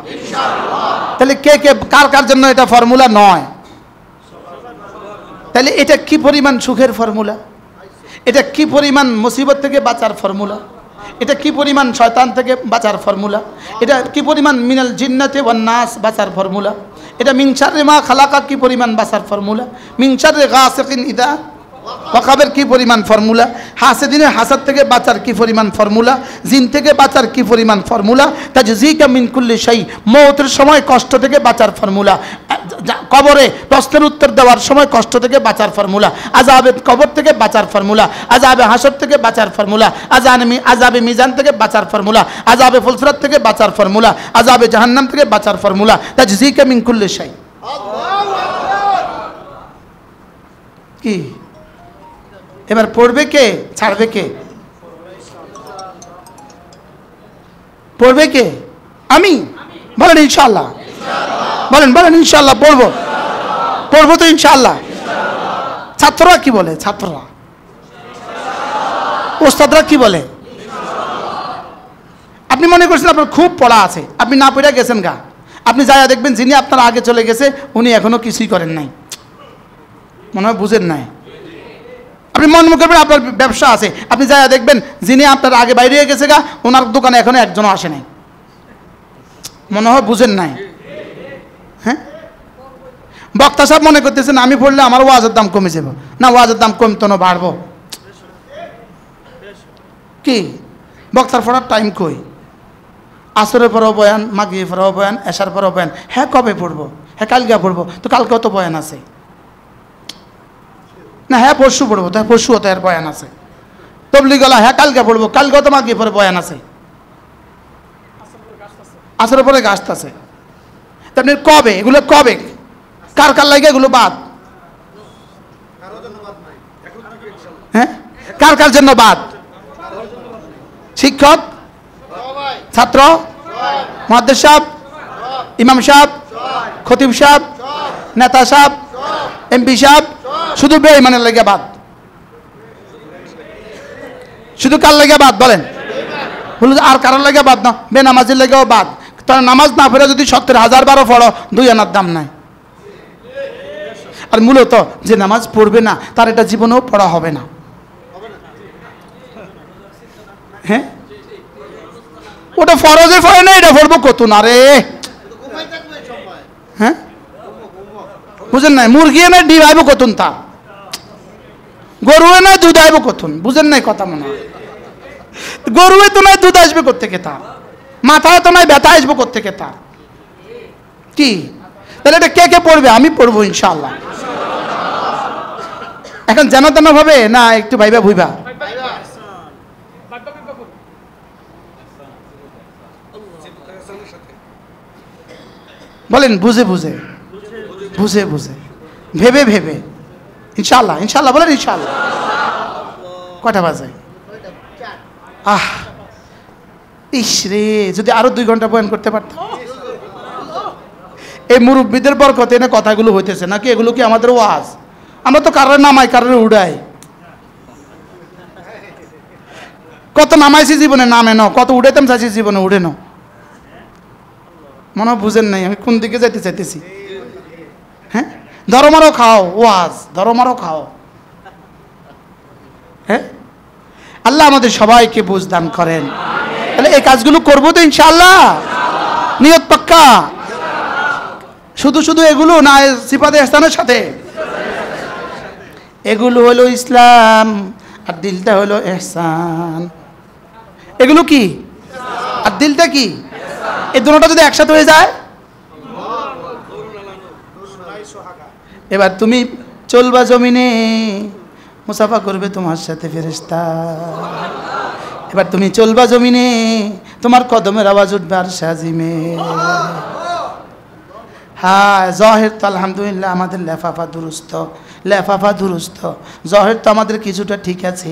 তাহলে কে কে কার কার জন্য এটা ফর্মুলা নয় তাহলে এটা কি পরিমাণ সুখের ফর্মুলা এটা কি পরিমাণ মুসিবত থেকে বাঁচার ফর্মুলা এটা কি পরিমাণ শয়তান থেকে বাঁচার ফর্মুলা এটা কি পরিমাণ মিনাল জিন্নাতি ওয়ান নাস বাঁচার ফর্মুলা এটা মিন শাররি মা খালাকা কি পরিমাণ বাঁচার ফর্মুলা মিন শাররি গাসিকিন ইদা ওয়াকাবের কি পরিমাণ ফর্মুলা হাসিদিনের হাসাদ থেকে বাঁচার কি পরিমাণ ফর্মুলা জিন থেকে বাঁচার কি পরিমাণ ফর্মুলা তাজজিকা মিন কুল্লি শাই মওতের সময় কষ্ট থেকে বাঁচার ফর্মুলা কবরে প্রশ্নের উত্তর দেওয়ার সময় কষ্ট থেকে বাঁচার ফর্মুলা আযাবে কবর থেকে বাঁচার ফর্মুলা আযাবে হাসর থেকে বাঁচার ফর্মুলা আযাবে মিজান থেকে বাঁচার ফর্মুলা আযাবে ফুলসিরাত থেকে বাঁচার ফর্মুলা আযাবে জাহান্নাম থেকে বাঁচার ফর্মুলা তাজজিকা মিন কুল্লি শাই কি এবার পড়বে কে ছাড়বে কে পড়বে কে আমি বলেন ইনশাআল্লাহ বলেন বলেন ইনশাআল্লাহ পড়বো পড়বো তো ইনশাআল্লাহ ছাত্ররা কি বলে ছাত্ররা ওস্তাদরা কি বলে আপনি মনে করছেন আপনার খুব পড়া আছে আপনি না পড়ে গেছেন গা আপনি যাইয়া দেখবেন যিনি আপনার আগে চলে গেছে উনি এখনো কিছুই করেন নাই মনে হয় বুঝেন নাই আপনি মন করবেন আপনার ব্যবসা আছে আপনি যাইয়া দেখবেন যিনি আপনার আগে বাইরে গেছে গা ওনার দোকানে এখনো একজনও আসে নাই মনে হয় বুঝেন নাই হ্যাঁ বক্তা সাহেব মনে করতেছেন আমি পড়লে আমার ওয়াজের দাম কমে যাবে না ওয়াজের দাম কমতো না বাড়বো কি বক্তার পড়ার টাইম কই আসরের পরেও বয়ান মাগরিবের পরেও বয়ান এশার পরেও বয়ান হ্যাঁ কবে পড়বো হ্যাঁ কালকে পড়বো তো কালকেও তো বয়ান আছে না হ্যাঁ পরশু পড়বো তো পরশুও তো এর বয়ান আছে তবলিগলা হ্যাঁ কালকে পড়বো কালকেও তো মাগরিবের পরে বয়ান আছে আসরের পরে গাছ আছে তেমনি কবে এগুলো কবে কার কার লাগে এগুলো বাদ হ্যাঁ কার কার জন্য বাদ শিক্ষক ছাত্র মুহাদ্দিস সাহেব ইমাম সাহেব খতিব সাহেব নেতা সাহেব এমপি সাহেব শুধু বেঈমানের লাগে বাদ শুধু কার লাগে বাদ বলেন বলুন আর কারোর লাগে বাদ না বেনামাজির লাগেও বাদ তারা নামাজ না পড়ে যদি 70,000 বারো পড়ো 2 আনার দাম নাই। আর মূলত যে নামাজ পড়বে না তার এটা জীবনেও পড়া হবে না। হ্যাঁ, ওটা ফরজে পড়ে না, এটা পড়বো কতুন। আরে হ্যাঁ, বুঝেন নাই? মুরগি না ডিম আইব কতুন, তা গরুয়ে না দুধ আইব কতুন। বুঝেন নাই কথা? মনে হয় গরুয়ে তো নয় দুধ আসবে কোত্থেকে, তা মাথায় তো নয় ব্যথা আসবে কোত্থেকে, তা কি? তাহলে এটা কে কে পড়বে? আমি পড়বো ইনশাআল্লাহ। এখন জানা তেনা ভাবে না, একটু ভাইবা ভুইবা বলেন, বুঝে বুঝে বুঝে বুঝে ভেবে ভেবে ইনশাআল্লাহ। ইনশাআল্লাহ বলেন ইনশাআল্লাহ। কয়টা বাজে? ইস রে, যদি আরো 2 ঘন্টা বয়ান করতে পারতাম। এই মুরব্বীদের বরকতে না কথাগুলো হইতেছে নাকি? এগুলো কি আমাদের ওয়াজ? আমরা তো কারোর নামাই, কারোর উড়াই। কত নামাইছি জীবনে, নামে ন। কত উড়াইতাম চাইছি জীবনে, উড়ে ন। মনে বুঝেন নাই আমি কোন দিকে যাইতে চাইতেছি? হ্যাঁ, ধর্মারও খাও ওয়াজ, ধর্মারও খাও। হ্যাঁ, আল্লাহ আমাদের সবাইকে বুঝ দান করেন। তাহলে এই কাজগুলো করবো তো ইনশাআল্লাহ, নিয়ত পাক্কা। শুধু শুধু এগুলো না, সিফাতে ইহসানের সাথে এগুলো হলো ইসলাম, আর দিলটা হলো ইহসান। এগুলো কি আর দিলটা কি? এই দুটোটা যদি একসাথে হয়ে যায়, এবার তুমি চলবা জমিনে, মুসাফা করবে তোমার সাথে ফেরেশতা। এবার তুমি চলবা জমিনে, তোমার কদমের আওয়াজ উঠবে আর সাজিমে। হ্যাঁ, জহের তো আলহামদুলিল্লাহ আমাদের লেফাফা দুরুস্ত, জহের তো আমাদের কিছুটা ঠিক আছে।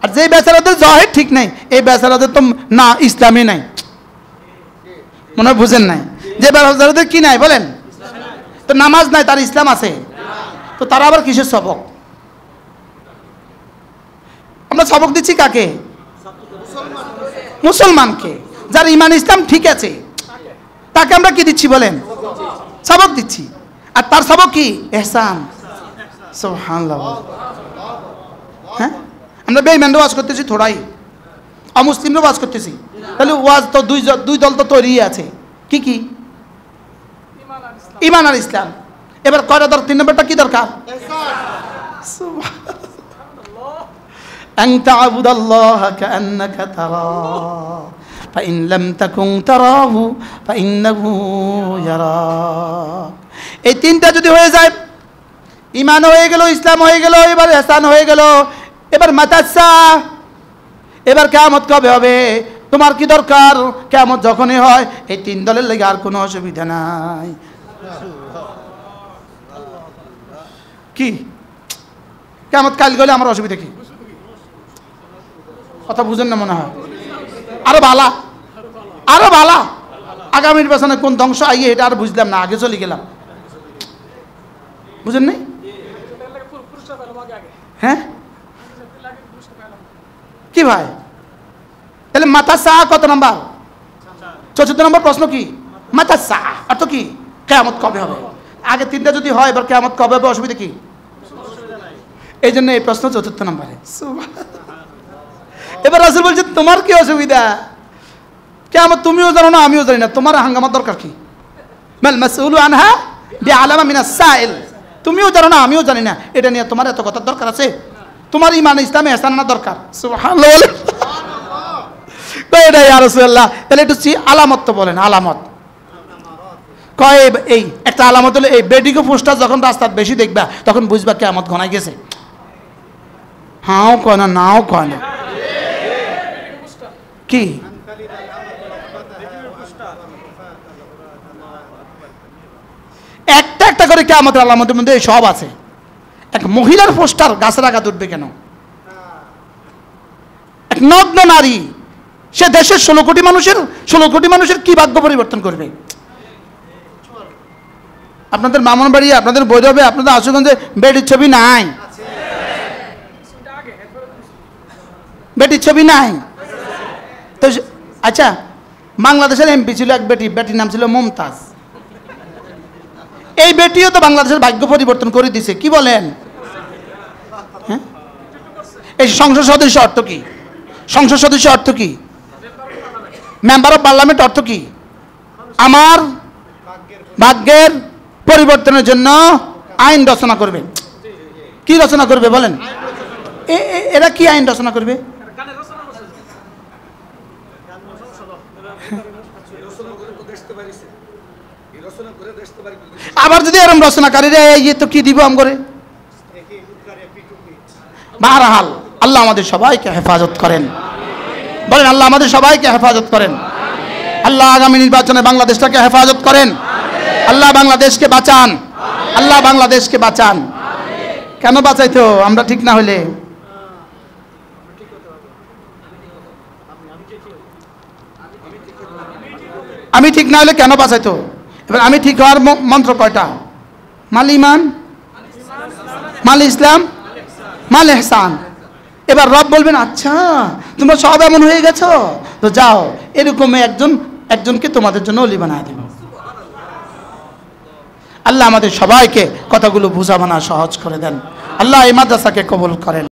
আর যে বেচারাদের জহের ঠিক নাই, এই বেচারাদের তো না ইসলামই নাই। মনে হয় বুঝেন নাই? যে বেচারাদের কি নাই বলেন? তো নামাজ নাই, তার ইসলাম আছে। তো তারা আবার কিসের সবক? আমরা সবক দিচ্ছি কাকে? মুসলমানকে, যার ইমান ইসলাম ঠিক আছে, তাকে আমরা কি দিচ্ছি বলেন? সবক দিচ্ছি। আর তার সবক কি? ইহসান। সুবহানাল্লাহ। হ্যাঁ, আমরা বেঈমানরা ওয়াজ করতেছি থোড়াই, অমুসলিমরা ওয়াজ করতেছি। তাহলে ওয়াজ তো দুই দল তো তৈরি আছে। কি কি? ইমান আর ইসলাম। এবার কয়টা দরকার? 3 নম্বরটা কি দরকার? আন তা'বুদাল্লাহা কাআন্নাকা তারাহু ফাইন লাম তাকুন তারাহু ফাইন্নাহু ইয়ারাক। এই 3টা যদি হয়ে যায়, ইমান হয়ে গেল, ইসলাম হয়ে গেল, এবার ইহসান হয়ে গেল। এবার মাতাসা, এবার কিয়ামত কবে হবে? তোমার কি দরকার? কিয়ামত যখনই হয়, এই 3 দলের লাগি আর কোনো অসুবিধা নাই। কি কিয়ামত কাল গেলে আমার অসুবিধা কি? কথা বুঝেন না মনে হয়? আরো ভালা আগামী নির্বাচনে কোন ধ্বংস আইয়ে এটা আর বুঝলাম না, আগে চলে গেলাম। বুঝেন নাই? হ্যাঁ কি ভাই? তাহলে মাতাসা কত নাম্বার? 4 নম্বর প্রশ্ন কি? মাতাসা অর্থ কি? কিয়ামত কবে হবে? আগে 3টা যদি হয়, এবার কিয়ামত কবে হবে? অসুবিধা কি? এই জন্য এই প্রশ্ন 4 নম্বরে। এবার রাসূল বলছে তোমার কি অসুবিধা? কিয়ামত তুমিও জানো না, আমিও জানি না, তোমার হাঙ্গামার দরকার কি? মাল মাসউলু আনহা বিআলামা মিনাস সাইল। তুমিও জানো না, আমিও জানি না, এটা নিয়ে তোমার এত কথার দরকার আছে? তোমার ইমান ইসলামে ইহসান না দরকার। সুবহানাল্লাহ। তো এটা ইয়া রাসূলুল্লাহ, তাহলে একটু আলামত তো বলেন। আলামত কয় এই একটা আলামত হলো এই বেডিগো পোস্টার যখন রাস্তার বেশি দেখবা তখন বুঝবা কিয়ামত ঘনাই গেছে। হাও কয় না, নাও কয় না। কি একটা একটা করে কিয়ামতের আলামতের মধ্যে সব আছে। এক মহিলার পোস্টার গাছের আঘাত উঠবে কেন? এক নগ্ন নারী, সে দেশের 16 কোটি মানুষের কি ভাগ্য পরিবর্তন করবে? আপনাদের ব্রাহ্মণবাড়ি, আপনাদের বৈরবে, আপনাদের আশুগঞ্জে বেটির ছবি নাই? বেটির ছবি নাই তো? আচ্ছা, বাংলাদেশের এমপি ছিল এক বেটি, বেটির নাম ছিল মমতাজ। এই বেটিও তো বাংলাদেশের ভাগ্য পরিবর্তন করে দিছে, কি বলেন? হ্যাঁ, এই সংসদ সদস্য অর্থ কি? সংসদ সদস্য অর্থ কি? মেম্বার অফ পার্লামেন্ট অর্থ কি? আমার ভাগ্যের পরিবর্তনের জন্য আইন রচনা করবে। কি রচনা করবে বলেন? এরা কি আইন রচনা করবে? আবার যদি এরকম রচনাকারীরা ইয়ে তো কি দিব আম করে। বাহরহাল আল্লাহ আমাদের সবাইকে হেফাজত করেন, বলেন আল্লাহ আমাদের সবাইকে হেফাজত করেন। আল্লাহ আগামী নির্বাচনে বাংলাদেশটাকে হেফাজত করেন। আল্লাহ বাংলাদেশকে বাঁচান, আল্লাহ বাংলাদেশকে বাঁচান। কেন বাঁচাইতো? আমরা ঠিক না হলে আমি ঠিক না হলে কেন বাঁচাইতো? এবার আমি ঠিক হওয়ার মন্ত্র কয়টা? মাল ইমান, মাল ইসলাম, মাল ইহসান। এবার রব বলবেন আচ্ছা তোমরা সব এমন হয়ে গেছো, তো যাও এরকম একজনকে তোমাদের জন্য ওলি বানায় দেব। আল্লাহ আমাদের সবাইকে কথাগুলো বুঝা মানা সহজ করে দেন। আল্লাহ এই মাদ্রাসাকে কবুল করেন।